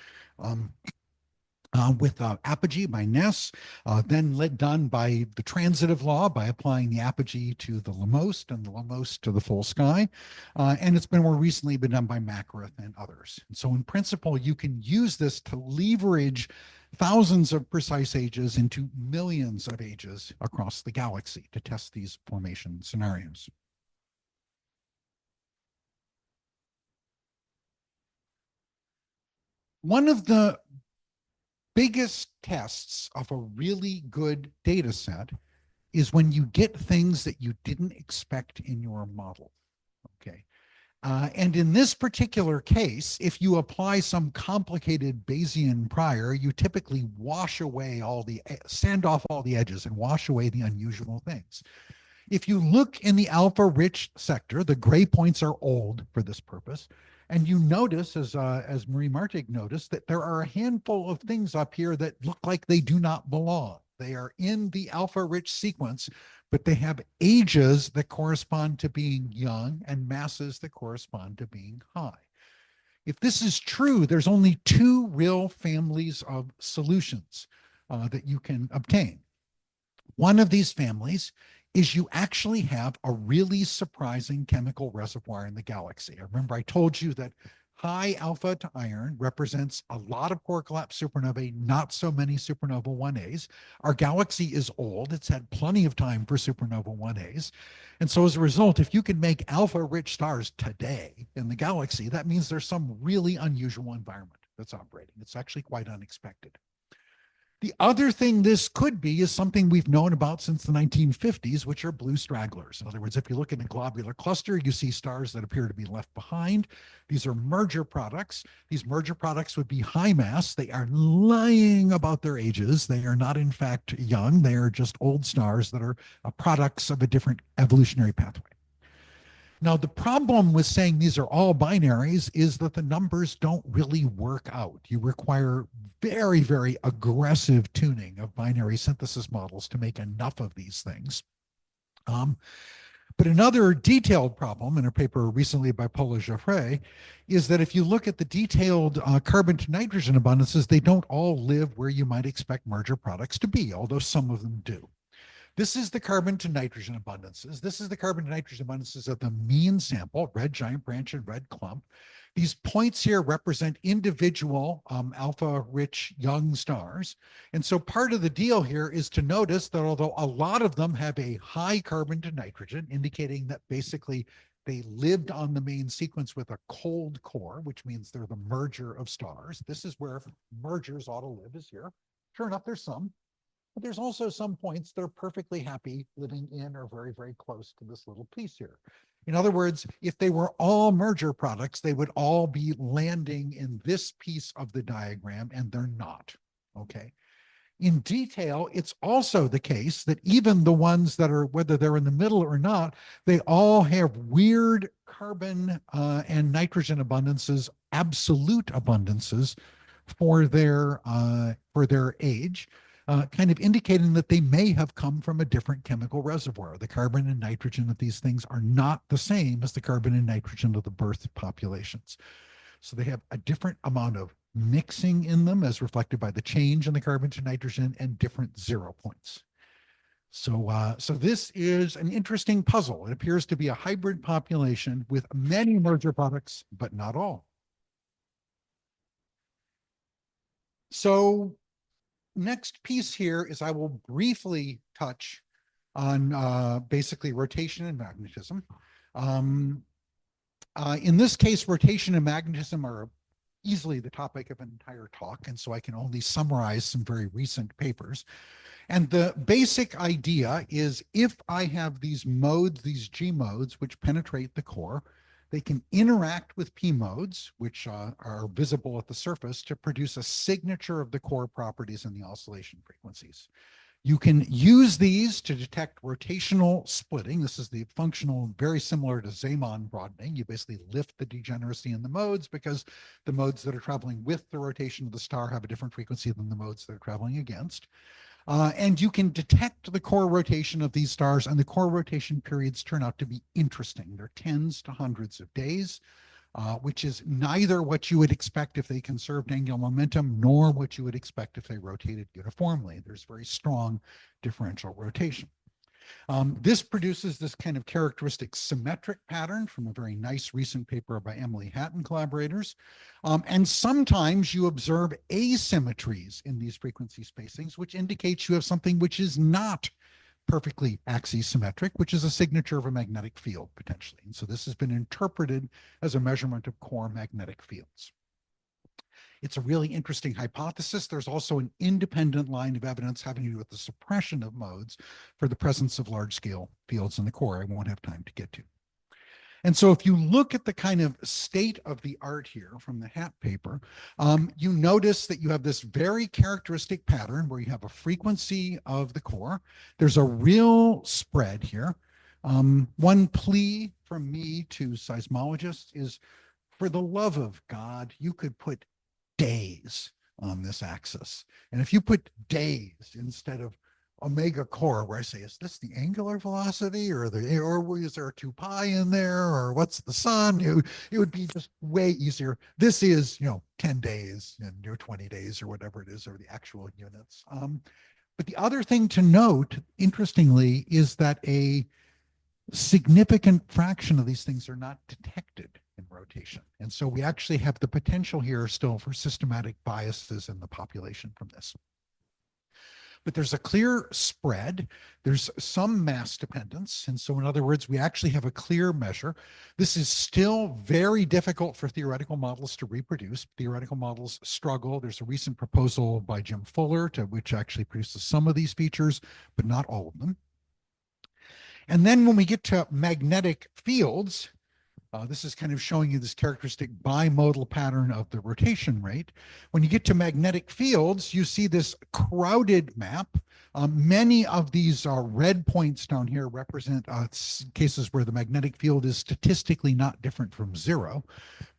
with apogee by Ness, then done by the transitive law by applying the apogee to the Lemmost and the Lemmost to the full sky. And it's been more recently been done by Macrath and others. And so in principle, you can use this to leverage thousands of precise ages into millions of ages across the galaxy to test these formation scenarios. One of the biggest tests of a really good data set is when you get things that you didn't expect in your model. Okay. And in this particular case, if you apply some complicated Bayesian prior, you typically sand off all the edges and wash away the unusual things. If you look in the alpha rich sector, the gray points are old for this purpose. And you notice, as Marie Martig noticed, that there are a handful of things up here that look like they do not belong. They are in the alpha rich sequence, but they have ages that correspond to being young and masses that correspond to being high. If this is true, there's only two real families of solutions that you can obtain. One of these families is you actually have a really surprising chemical reservoir in the galaxy. I remember I told you that high alpha to iron represents a lot of core collapse supernovae, not so many supernova 1As. Our galaxy is old. It's had plenty of time for supernova 1As. And so as a result, if you can make alpha rich stars today in the galaxy, that means there's some really unusual environment that's operating. It's actually quite unexpected. The other thing this could be is something we've known about since the 1950s, which are blue stragglers. In other words, if you look in a globular cluster, you see stars that appear to be left behind. These are merger products. These merger products would be high mass. They are lying about their ages. They are not, in fact, young. They are just old stars that are products of a different evolutionary pathway. Now, the problem with saying these are all binaries is that the numbers don't really work out. You require very, very aggressive tuning of binary synthesis models to make enough of these things. But another detailed problem in a paper recently by Paula Jaffray is that if you look at the detailed carbon to nitrogen abundances, they don't all live where you might expect merger products to be, although some of them do. This is the carbon to nitrogen abundances. This is the carbon to nitrogen abundances of the mean sample, red giant branch and red clump. These points here represent individual alpha-rich young stars. And so part of the deal here is to notice that although a lot of them have a high carbon to nitrogen, indicating that basically they lived on the main sequence with a cold core, which means they're the merger of stars. This is where mergers ought to live, is here. Sure enough, there's some. But there's also some points that are perfectly happy living in or very, very close to this little piece here. In other words, if they were all merger products, they would all be landing in this piece of the diagram, and they're not, okay? In detail, it's also the case that even the ones that are, whether they're in the middle or not, they all have weird carbon and nitrogen abundances, absolute abundances for their age. Kind of indicating that they may have come from a different chemical reservoir. The carbon and nitrogen of these things are not the same as the carbon and nitrogen of the birth populations. So they have a different amount of mixing in them as reflected by the change in the carbon to nitrogen and different zero points. So this is an interesting puzzle. It appears to be a hybrid population with many merger products, but not all. So next piece here is I will briefly touch on basically rotation and magnetism. In this case, rotation and magnetism are easily the topic of an entire talk, and so I can only summarize some very recent papers. And the basic idea is if I have these modes, these G modes, which penetrate the core, they can interact with P modes, which are visible at the surface, to produce a signature of the core properties and the oscillation frequencies. You can use these to detect rotational splitting. This is the functional, very similar to Zeeman broadening. You basically lift the degeneracy in the modes because the modes that are traveling with the rotation of the star have a different frequency than the modes that are traveling against. And you can detect the core rotation of these stars, and the core rotation periods turn out to be interesting. They're tens to hundreds of days. which is neither what you would expect if they conserved angular momentum, nor what you would expect if they rotated uniformly. There's very strong differential rotation. This produces this kind of characteristic symmetric pattern from a very nice recent paper by Emily Hatton collaborators. And sometimes you observe asymmetries in these frequency spacings, which indicates you have something which is not perfectly axisymmetric, which is a signature of a magnetic field potentially. And so this has been interpreted as a measurement of core magnetic fields. It's a really interesting hypothesis. There's also an independent line of evidence having to do with the suppression of modes for the presence of large-scale fields in the core I won't have time to get to. And so if you look at the kind of state of the art here from the Hatt paper, you notice that you have this very characteristic pattern where you have a frequency of the core. There's a real spread here. One plea from me to seismologists is, for the love of God, you could put days on this axis. And if you put days instead of omega core, where I say, is this the angular velocity or is there a 2 pi in there, or what's the sun? It would be just way easier. This is, 10 days and 20 days or whatever it is, or the actual units. But the other thing to note, interestingly, is that a significant fraction of these things are not detected in rotation. And so we actually have the potential here still for systematic biases in the population from this. But there's a clear spread. There's some mass dependence. And so in other words, we actually have a clear measure. This is still very difficult for theoretical models to reproduce. Theoretical models struggle. There's a recent proposal by Jim Fuller which actually produces some of these features, but not all of them. And then when we get to magnetic fields, this is kind of showing you this characteristic bimodal pattern of the rotation rate. When you get to magnetic fields, you see this crowded map. Many of these red points down here represent cases where the magnetic field is statistically not different from zero.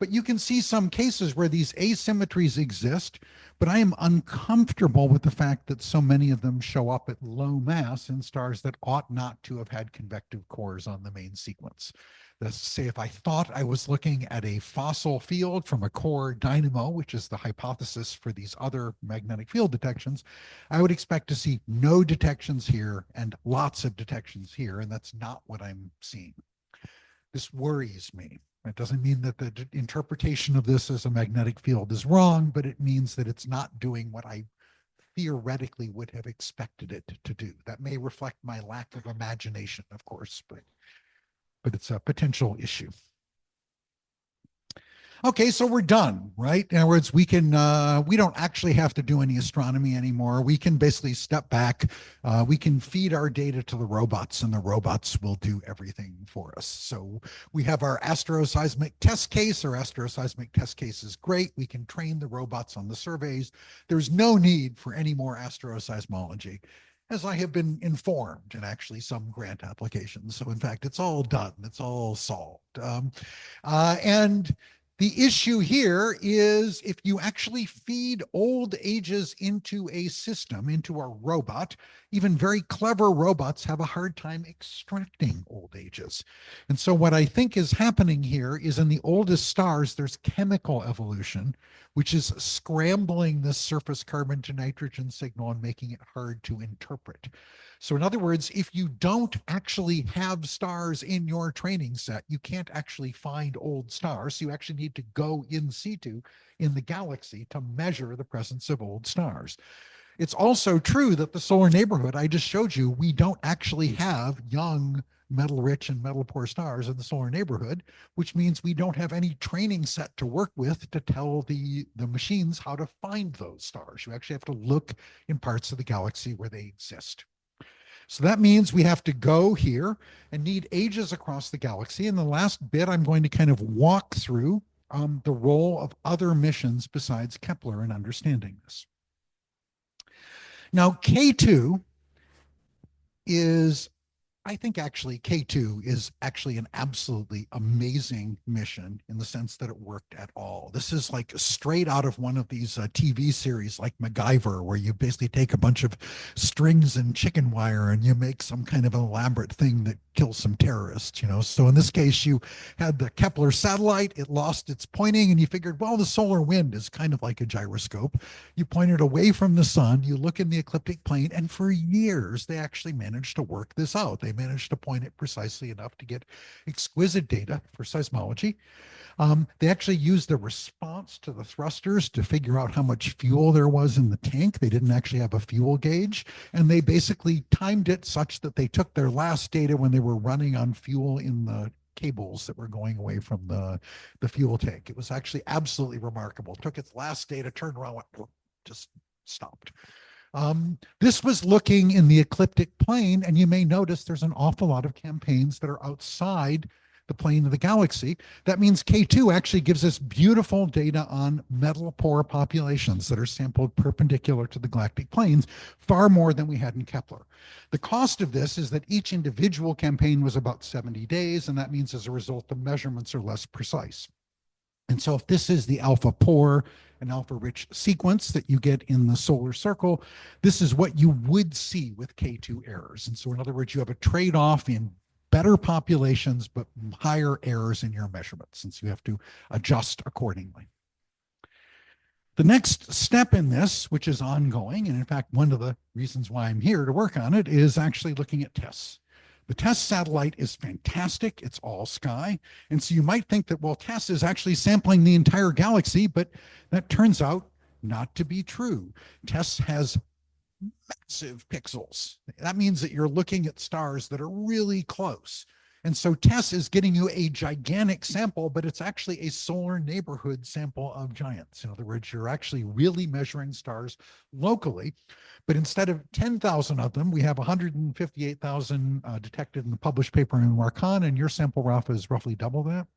But you can see some cases where these asymmetries exist, but I am uncomfortable with the fact that so many of them show up at low mass in stars that ought not to have had convective cores on the main sequence. Let's say if I thought I was looking at a fossil field from a core dynamo, which is the hypothesis for these other magnetic field detections, I would expect to see no detections here and lots of detections here, and that's not what I'm seeing. This worries me. It doesn't mean that the interpretation of this as a magnetic field is wrong, but it means that it's not doing what I theoretically would have expected it to do. That may reflect my lack of imagination, of course, but it's a potential issue. Okay, so we're done, right? In other words, we don't actually have to do any astronomy anymore. We can basically step back. We can feed our data to the robots, and the robots will do everything for us. So we have our asteroseismic test case. Our asteroseismic test case is great. We can train the robots on the surveys. There's no need for any more asteroseismology, as I have been informed in actually some grant applications. So in fact, it's all done. It's all solved. And the issue here is if you actually feed old ages into a system, into a robot, even very clever robots have a hard time extracting old ages. And so what I think is happening here is in the oldest stars, there's chemical evolution, which is scrambling this surface carbon to nitrogen signal and making it hard to interpret. So in other words, if you don't actually have stars in your training set, you can't actually find old stars. So you actually need to go in situ in the galaxy to measure the presence of old stars. It's also true that the solar neighborhood I just showed you, we don't actually have young metal-rich and metal-poor stars in the solar neighborhood, which means we don't have any training set to work with to tell the machines how to find those stars. You actually have to look in parts of the galaxy where they exist. So that means we have to go here and need ages across the galaxy. In the last bit, I'm going to kind of walk through the role of other missions besides Kepler in understanding this. Now, K2 is I think actually K2 is actually an absolutely amazing mission in the sense that it worked at all. This is like straight out of one of these TV series like MacGyver, where you basically take a bunch of strings and chicken wire and you make some kind of elaborate thing that kills some terrorists, you know. So in this case, you had the Kepler satellite, it lost its pointing, and you figured, well, the solar wind is kind of like a gyroscope. You point it away from the sun, you look in the ecliptic plane, and for years they actually managed to work this out. They managed to point it precisely enough to get exquisite data for seismology. They actually used the response to the thrusters to figure out how much fuel there was in the tank. They didn't actually have a fuel gauge, and they basically timed it such that they took their last data when they were running on fuel in the cables that were going away from the fuel tank. It was actually absolutely remarkable. It took its last data, turned around, went, just stopped. This was looking in the ecliptic plane, and you may notice there's an awful lot of campaigns that are outside the plane of the galaxy. That means K2 actually gives us beautiful data on metal poor populations that are sampled perpendicular to the galactic planes, far more than we had in Kepler. The cost of this is that each individual campaign was about 70 days, and that means as a result, the measurements are less precise. And so if this is the alpha poor and alpha rich sequence that you get in the solar circle, this is what you would see with K2 errors. And so in other words, you have a trade-off in better populations, but higher errors in your measurements, since you have to adjust accordingly. The next step in this, which is ongoing, and in fact, one of the reasons why I'm here to work on it, is actually looking at TESS. The TESS satellite is fantastic. It's all sky. And so you might think that, well, TESS is actually sampling the entire galaxy, but that turns out not to be true. TESS has massive pixels. That means that you're looking at stars that are really close. And so TESS is getting you a gigantic sample, but it's actually a solar neighborhood sample of giants. In other words, you're actually really measuring stars locally. But instead of 10,000 of them, we have 158,000 detected in the published paper in Marc, and your sample, Rafa, is roughly double that,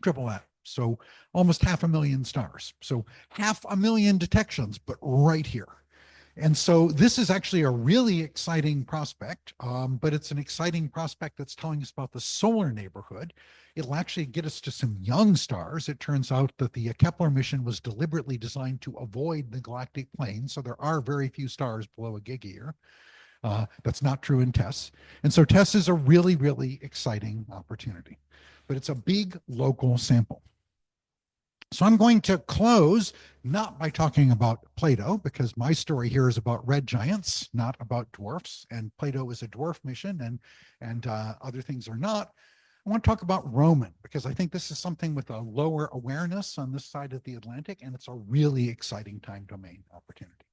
triple that. So almost 500,000 stars. So 500,000 detections, but right here. And so this is actually a really exciting prospect, but it's an exciting prospect that's telling us about the solar neighborhood. It'll actually get us to some young stars. It turns out that the Kepler mission was deliberately designed to avoid the galactic plane, so there are very few stars below a gigayear. That's not true in TESS. And so TESS is a really, really exciting opportunity, but it's a big local sample. So I'm going to close not by talking about Plato, because my story here is about red giants, not about dwarfs. And Plato is a dwarf mission, and other things are not. I want to talk about Roman, because I think this is something with a lower awareness on this side of the Atlantic, and it's a really exciting time domain opportunity.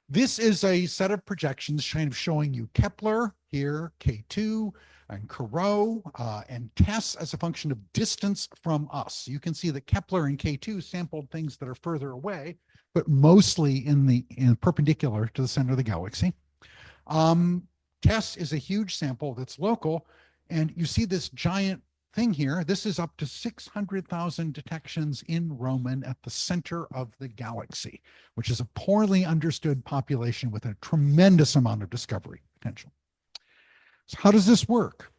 This is a set of projections kind of showing you Kepler here, K2, and Corot, and TESS as a function of distance from us. You can see that Kepler and K2 sampled things that are further away, but mostly in perpendicular to the center of the galaxy. TESS is a huge sample that's local, and you see this giant thing here. This is up to 600,000 detections in Roman at the center of the galaxy, which is a poorly understood population with a tremendous amount of discovery potential. So how does this work?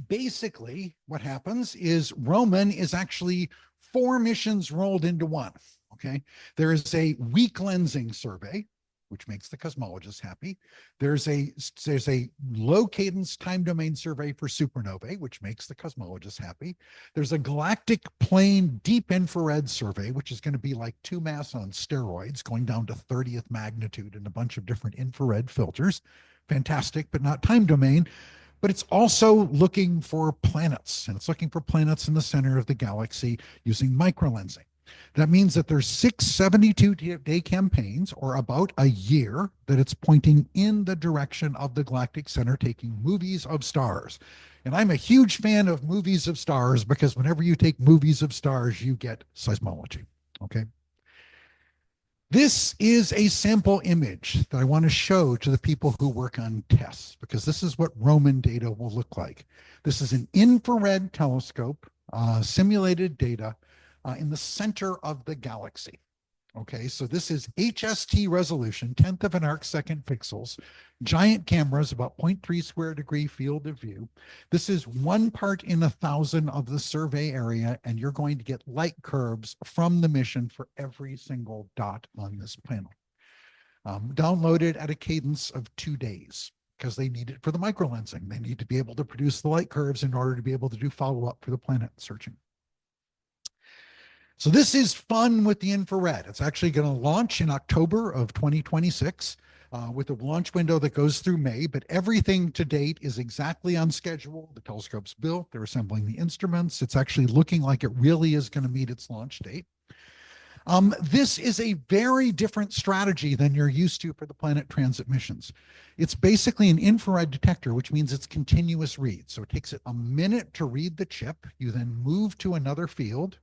Basically, what happens is Roman is actually 4 missions rolled into one, okay? There is a weak lensing survey, which makes the cosmologists happy. There's a low cadence time domain survey for supernovae, which makes the cosmologists happy. There's a galactic plane deep infrared survey, which is going to be like 2 mass on steroids, going down to 30th magnitude and a bunch of different infrared filters. Fantastic, but not time domain. But it's also looking for planets, and it's looking for planets in the center of the galaxy using microlensing. That means that there's 6 72-day campaigns, or about a year, that it's pointing in the direction of the galactic center, taking movies of stars. And I'm a huge fan of movies of stars, because whenever you take movies of stars, you get seismology, okay? This is a sample image that I want to show to the people who work on TESS, because this is what Roman data will look like. This is an infrared telescope, simulated data in the center of the galaxy. Okay, so this is HST resolution, 10th of an arc second pixels, giant cameras, about 0.3 square degree field of view. This is 1 part in 1,000 of the survey area, and you're going to get light curves from the mission for every single dot on this panel. Downloaded at a cadence of 2 days because they need it for the microlensing. They need to be able to produce the light curves in order to be able to do follow-up for the planet searching. So this is fun with the infrared. It's actually going to launch in October of 2026 with a launch window that goes through May, but everything to date is exactly on schedule. The telescope's built, they're assembling the instruments. It's actually looking like it really is going to meet its launch date. This is a very different strategy than you're used to for the planet transit missions. It's basically an infrared detector, which means it's continuous read. So it takes it a minute to read the chip. You then move to another field,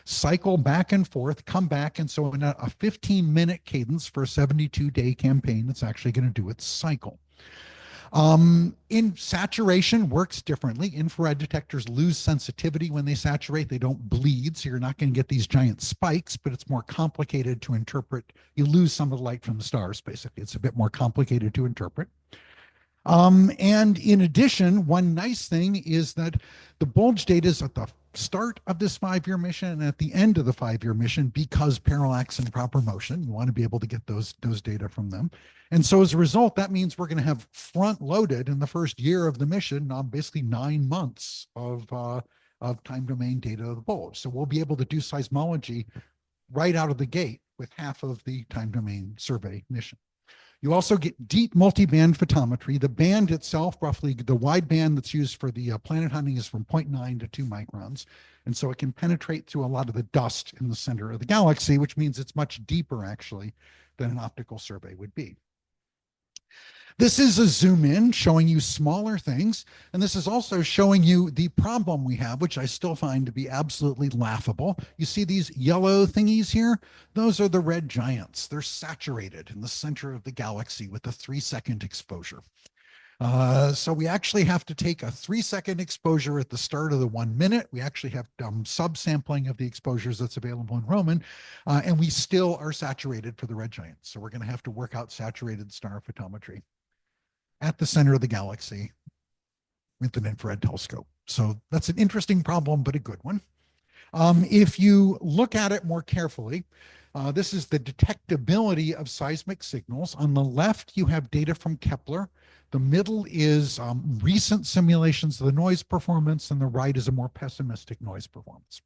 cycle back and forth, come back. And so in a 15-minute cadence for a 72-day campaign, it's actually going to do its cycle. In saturation works differently. Infrared detectors lose sensitivity when they saturate. They don't bleed, so you're not going to get these giant spikes, but it's more complicated to interpret. You lose some of the light from the stars, basically. It's a bit more complicated to interpret. And in addition, one nice thing is that the bulge data is at the start of this 5-year mission and at the end of the 5-year mission because parallax and proper motion. You want to be able to get those data from them. And so as a result, that means we're going to have front loaded in the first year of the mission, basically 9 months of time domain data of the bulge. So we'll be able to do seismology right out of the gate with half of the time domain survey mission. You also get deep multi-band photometry. The band itself, roughly the wide band that's used for the planet hunting is from 0.9 to 2 microns. And so it can penetrate through a lot of the dust in the center of the galaxy, which means it's much deeper actually than an optical survey would be. This is a zoom in showing you smaller things. And this is also showing you the problem we have, which I still find to be absolutely laughable. You see these yellow thingies here? Those are the red giants. They're saturated in the center of the galaxy with a 3-second exposure. So we actually have to take a 3-second exposure at the start of the 1 minute. We actually have subsampling of the exposures that's available in Roman, and we still are saturated for the red giants. So we're going to have to work out saturated star photometry at the center of the galaxy with an infrared telescope. So that's an interesting problem, but a good one. If you look at it more carefully, this is the detectability of seismic signals. On the left, you have data from Kepler. The middle is recent simulations of the noise performance, and the right is a more pessimistic noise performance.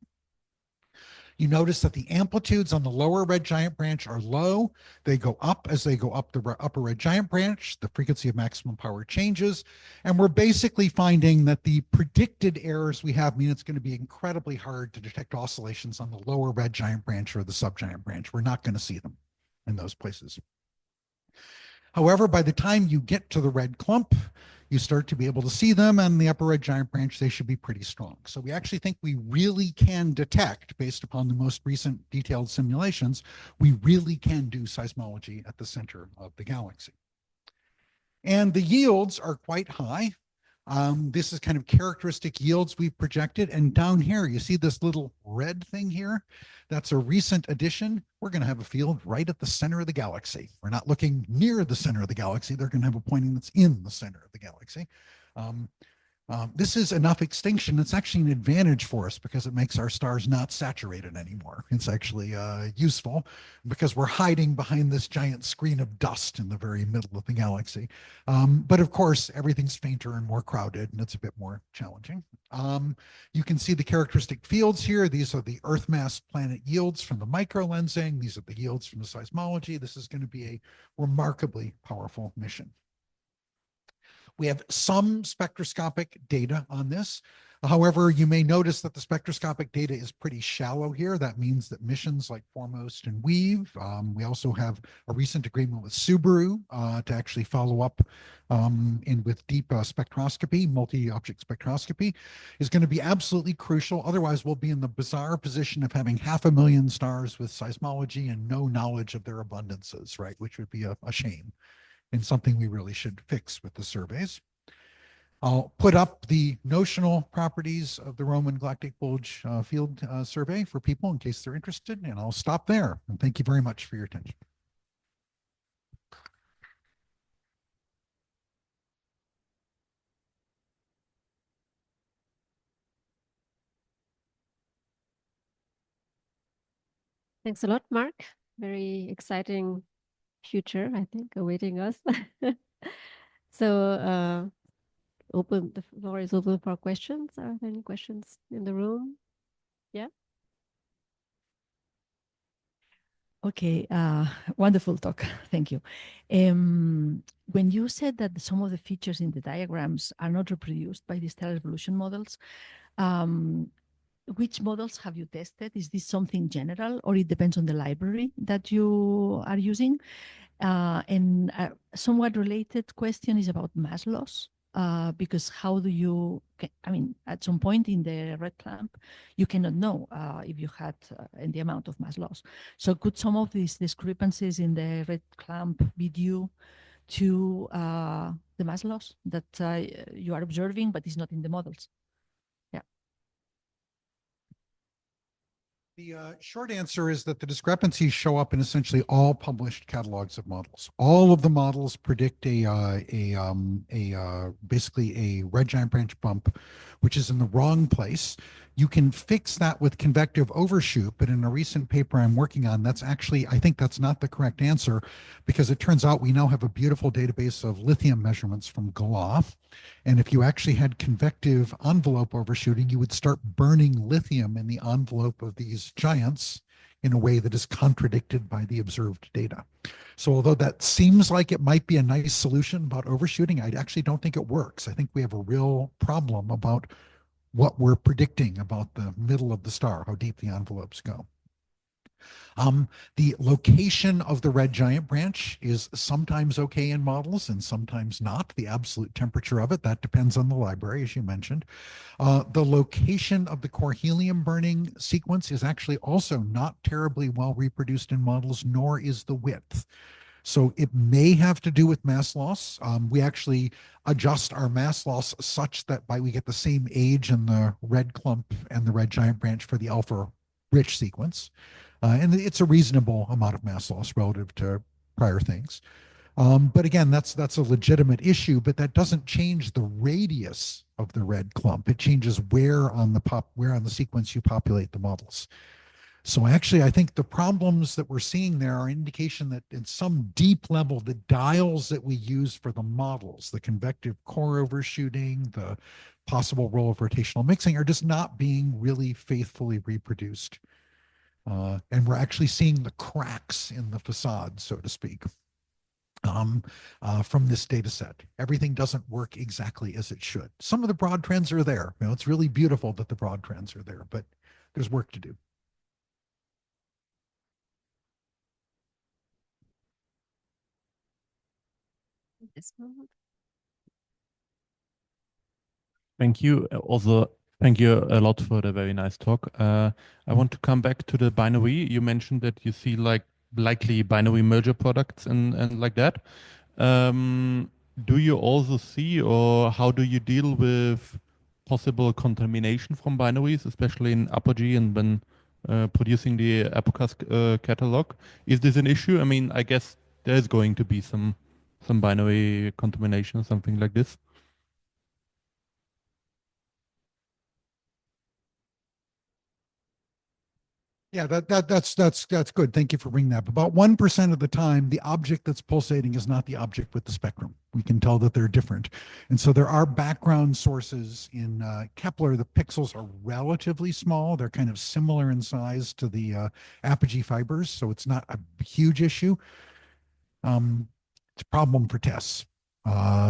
You notice that the amplitudes on the lower red giant branch are low. They go up as they go up the upper red giant branch. The frequency of maximum power changes. And we're basically finding that the predicted errors we have mean it's going to be incredibly hard to detect oscillations on the lower red giant branch or the subgiant branch. We're not going to see them in those places. However, by the time you get to the red clump, you start to be able to see them, and the upper red giant branch, they should be pretty strong. So we actually think we really can detect, based upon the most recent detailed simulations, we really can do seismology at the center of the galaxy. And the yields are quite high. This is kind of characteristic yields we've projected. And down here, you see this little red thing here? That's a recent addition. We're going to have a field right at the center of the galaxy. We're not looking near the center of the galaxy. They're going to have a pointing that's in the center of the galaxy. This is enough extinction. It's actually an advantage for us because it makes our stars not saturated anymore. It's actually useful because we're hiding behind this giant screen of dust in the very middle of the galaxy. But of course, everything's fainter and more crowded, and it's a bit more challenging. You can see the characteristic fields here. These are the Earth mass planet yields from the microlensing. These are the yields from the seismology. This is going to be a remarkably powerful mission. We have some spectroscopic data on this. However, you may notice that the spectroscopic data is pretty shallow here. That means that missions like Foremost and Weave, we also have a recent agreement with Subaru to actually follow up with deep spectroscopy, multi-object spectroscopy, is going to be absolutely crucial. Otherwise, we'll be in the bizarre position of having 500,000 stars with seismology and no knowledge of their abundances, right? Which would be a shame and something we really should fix with the surveys. I'll put up the notional properties of the Roman galactic bulge field survey for people in case they're interested, and I'll stop there. And thank you very much for your attention. Thanks a lot, Mark. Very exciting future, I think, awaiting us. So the floor is open for questions. Are there any questions in the room? Yeah. Okay, wonderful talk. Thank you. When you said that some of the features in the diagrams are not reproduced by the stellar evolution models, which models have you tested? Is this something general, or it depends on the library that you are using? And a somewhat related question is about mass loss. Because how do you, I mean, at some point in the Red Clump, you cannot know if you had the amount of mass loss. So could some of these discrepancies in the Red Clump be due to the mass loss that you are observing, but is not in the models? Yeah. The short answer is that the discrepancies show up in essentially all published catalogs of models. All of the models predict basically a red giant branch bump, which is in the wrong place. You can fix that with convective overshoot, but in a recent paper I'm working on, that's actually, I think that's not the correct answer, because it turns out we now have a beautiful database of lithium measurements from GLA. And if you actually had convective envelope overshooting, you would start burning lithium in the envelope of these giants in a way that is contradicted by the observed data. So although that seems like it might be a nice solution about overshooting, I actually don't think it works. I think we have a real problem about what we're predicting about the middle of the star, how deep the envelopes go. The location of the red giant branch is sometimes okay in models and sometimes not. The absolute temperature of it, that depends on the library, as you mentioned. The location of the core helium burning sequence is actually also not terribly well reproduced in models, nor is the width. So it may have to do with mass loss. We actually adjust our mass loss such that we get the same age in the red clump and the red giant branch for the alpha rich sequence. And it's a reasonable amount of mass loss relative to prior things. But again, that's a legitimate issue, but that doesn't change the radius of the red clump. It changes where on the sequence you populate the models. So actually, I think the problems that we're seeing there are an indication that in some deep level, the dials that we use for the models, the convective core overshooting, the possible role of rotational mixing, are just not being really faithfully reproduced. And we're actually seeing the cracks in the facade, so to speak, from this data set. Everything doesn't work exactly as it should. Some of the broad trends are there. You know, it's really beautiful that the broad trends are there, but there's work to do. This moment. Thank you. Also, thank you a lot for the very nice talk. I want to come back to the binary. You mentioned that you see like likely binary merger products and like that. Do you also see, or how do you deal with possible contamination from binaries, especially in apogee and when producing the APOCAS catalog? Is this an issue? I mean, I guess there's going to be some binary contamination or something like this. Yeah, that's good. Thank you for bringing that up. About 1% of the time, the object that's pulsating is not the object with the spectrum. We can tell that they're different. And so there are background sources in Kepler. The pixels are relatively small. They're kind of similar in size to the apogee fibers, so it's not a huge issue. It's a problem for TESS.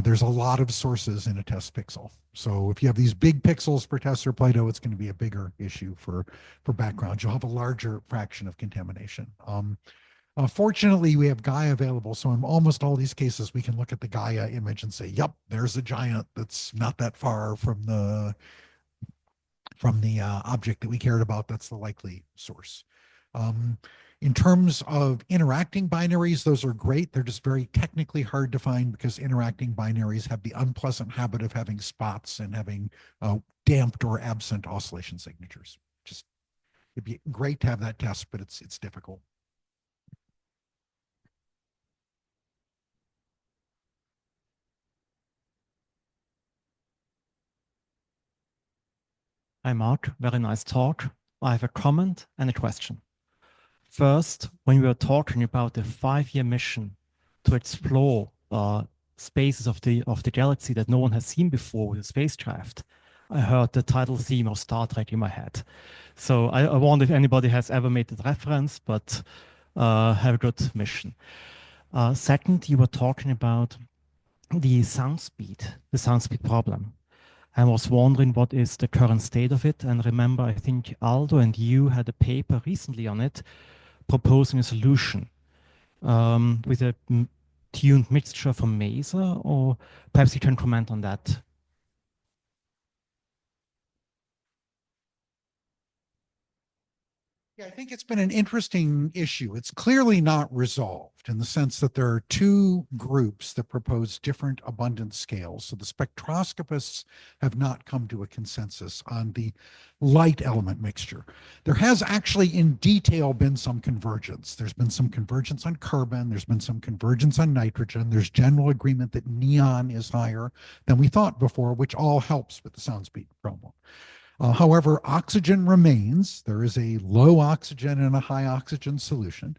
There's a lot of sources in a TESS pixel. So if you have these big pixels for TESS or PLATO, it's going to be a bigger issue for background. You'll have a larger fraction of contamination. Fortunately, we have Gaia available. So in almost all these cases, we can look at the Gaia image and say, yep, there's a giant that's not that far from the object that we cared about. That's the likely source. In terms of interacting binaries, those are great. They're just very technically hard to find because interacting binaries have the unpleasant habit of having spots and having damped or absent oscillation signatures. Just, it'd be great to have that test, but it's difficult. Hi, Marc. Very nice talk. I have a comment and a question. First, when we were talking about the 5-year mission to explore spaces of the galaxy that no one has seen before with a spacecraft, I heard the title theme of Star Trek in my head. So I wonder if anybody has ever made that reference, but have a good mission. Second, you were talking about the sound speed problem. I was wondering what is the current state of it. And remember, I think Aldo and you had a paper recently on it proposing a solution with a tuned mixture from MESA, or perhaps you can comment on that. Yeah, I think it's been an interesting issue. It's clearly not resolved in the sense that there are two groups that propose different abundance scales. So the spectroscopists have not come to a consensus on the light element mixture. There has actually in detail been some convergence. There's been some convergence on carbon. There's been some convergence on nitrogen. There's general agreement that neon is higher than we thought before, which all helps with the sound speed problem. However, oxygen remains. There is a low oxygen and a high oxygen solution.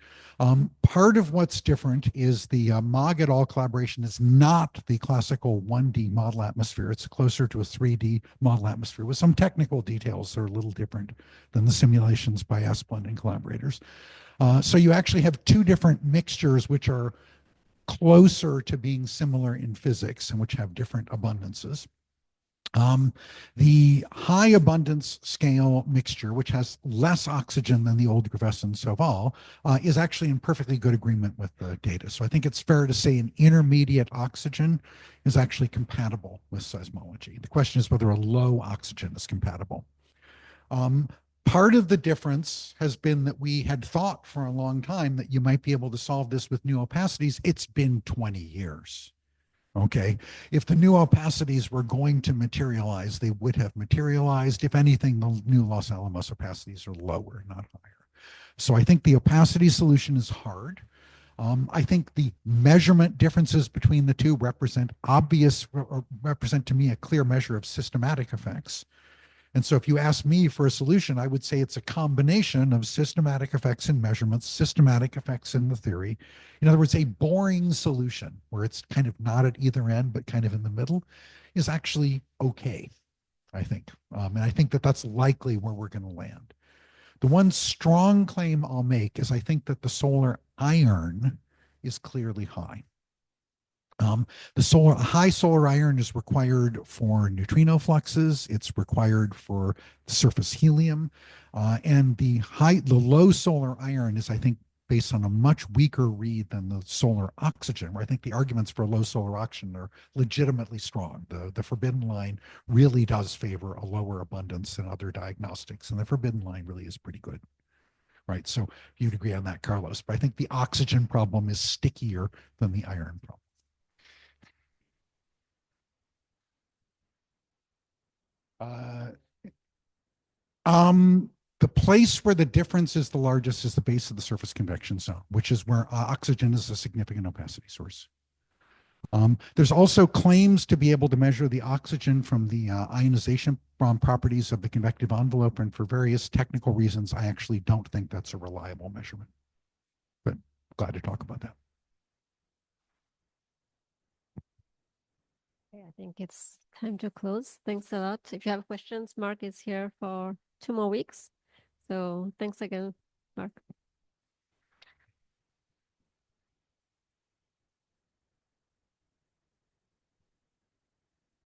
Part of what's different is the Mogg et al. Collaboration is not the classical 1D model atmosphere. It's closer to a 3D model atmosphere with some technical details that are a little different than the simulations by Esplin and collaborators. So you actually have two different mixtures which are closer to being similar in physics and which have different abundances. The high abundance scale mixture, which has less oxygen than the old Grevesson Sauval, is actually in perfectly good agreement with the data. So I think it's fair to say an intermediate oxygen is actually compatible with seismology. The question is whether a low oxygen is compatible. Part of the difference has been that we had thought for a long time that you might be able to solve this with new opacities. It's been 20 years. Okay, if the new opacities were going to materialize, they would have materialized. If anything, the new Los Alamos opacities are lower, not higher. So I think the opacity solution is hard. I think the measurement differences between the two represent to me a clear measure of systematic effects. And so if you ask me for a solution, I would say it's a combination of systematic effects in measurements, systematic effects in the theory. In other words, a boring solution where it's kind of not at either end, but kind of in the middle is actually okay, I think. And I think that that's likely where we're going to land. The one strong claim I'll make is I think that the solar iron is clearly high. The high solar iron is required for neutrino fluxes. It's required for surface helium, and the low solar iron is, I think, based on a much weaker read than the solar oxygen, where I think the arguments for low solar oxygen are legitimately strong. The forbidden line really does favor a lower abundance than other diagnostics, and the forbidden line really is pretty good. Right, so you'd agree on that, Carlos. But I think the oxygen problem is stickier than the iron problem. The place where the difference is the largest is the base of the surface convection zone, which is where oxygen is a significant opacity source. There's also claims to be able to measure the oxygen from the ionization properties of the convective envelope, and for various technical reasons, I actually don't think that's a reliable measurement. But glad to talk about that. I think it's time to close. Thanks a lot. If you have questions, Marc is here for 2 more weeks. So thanks again, Marc.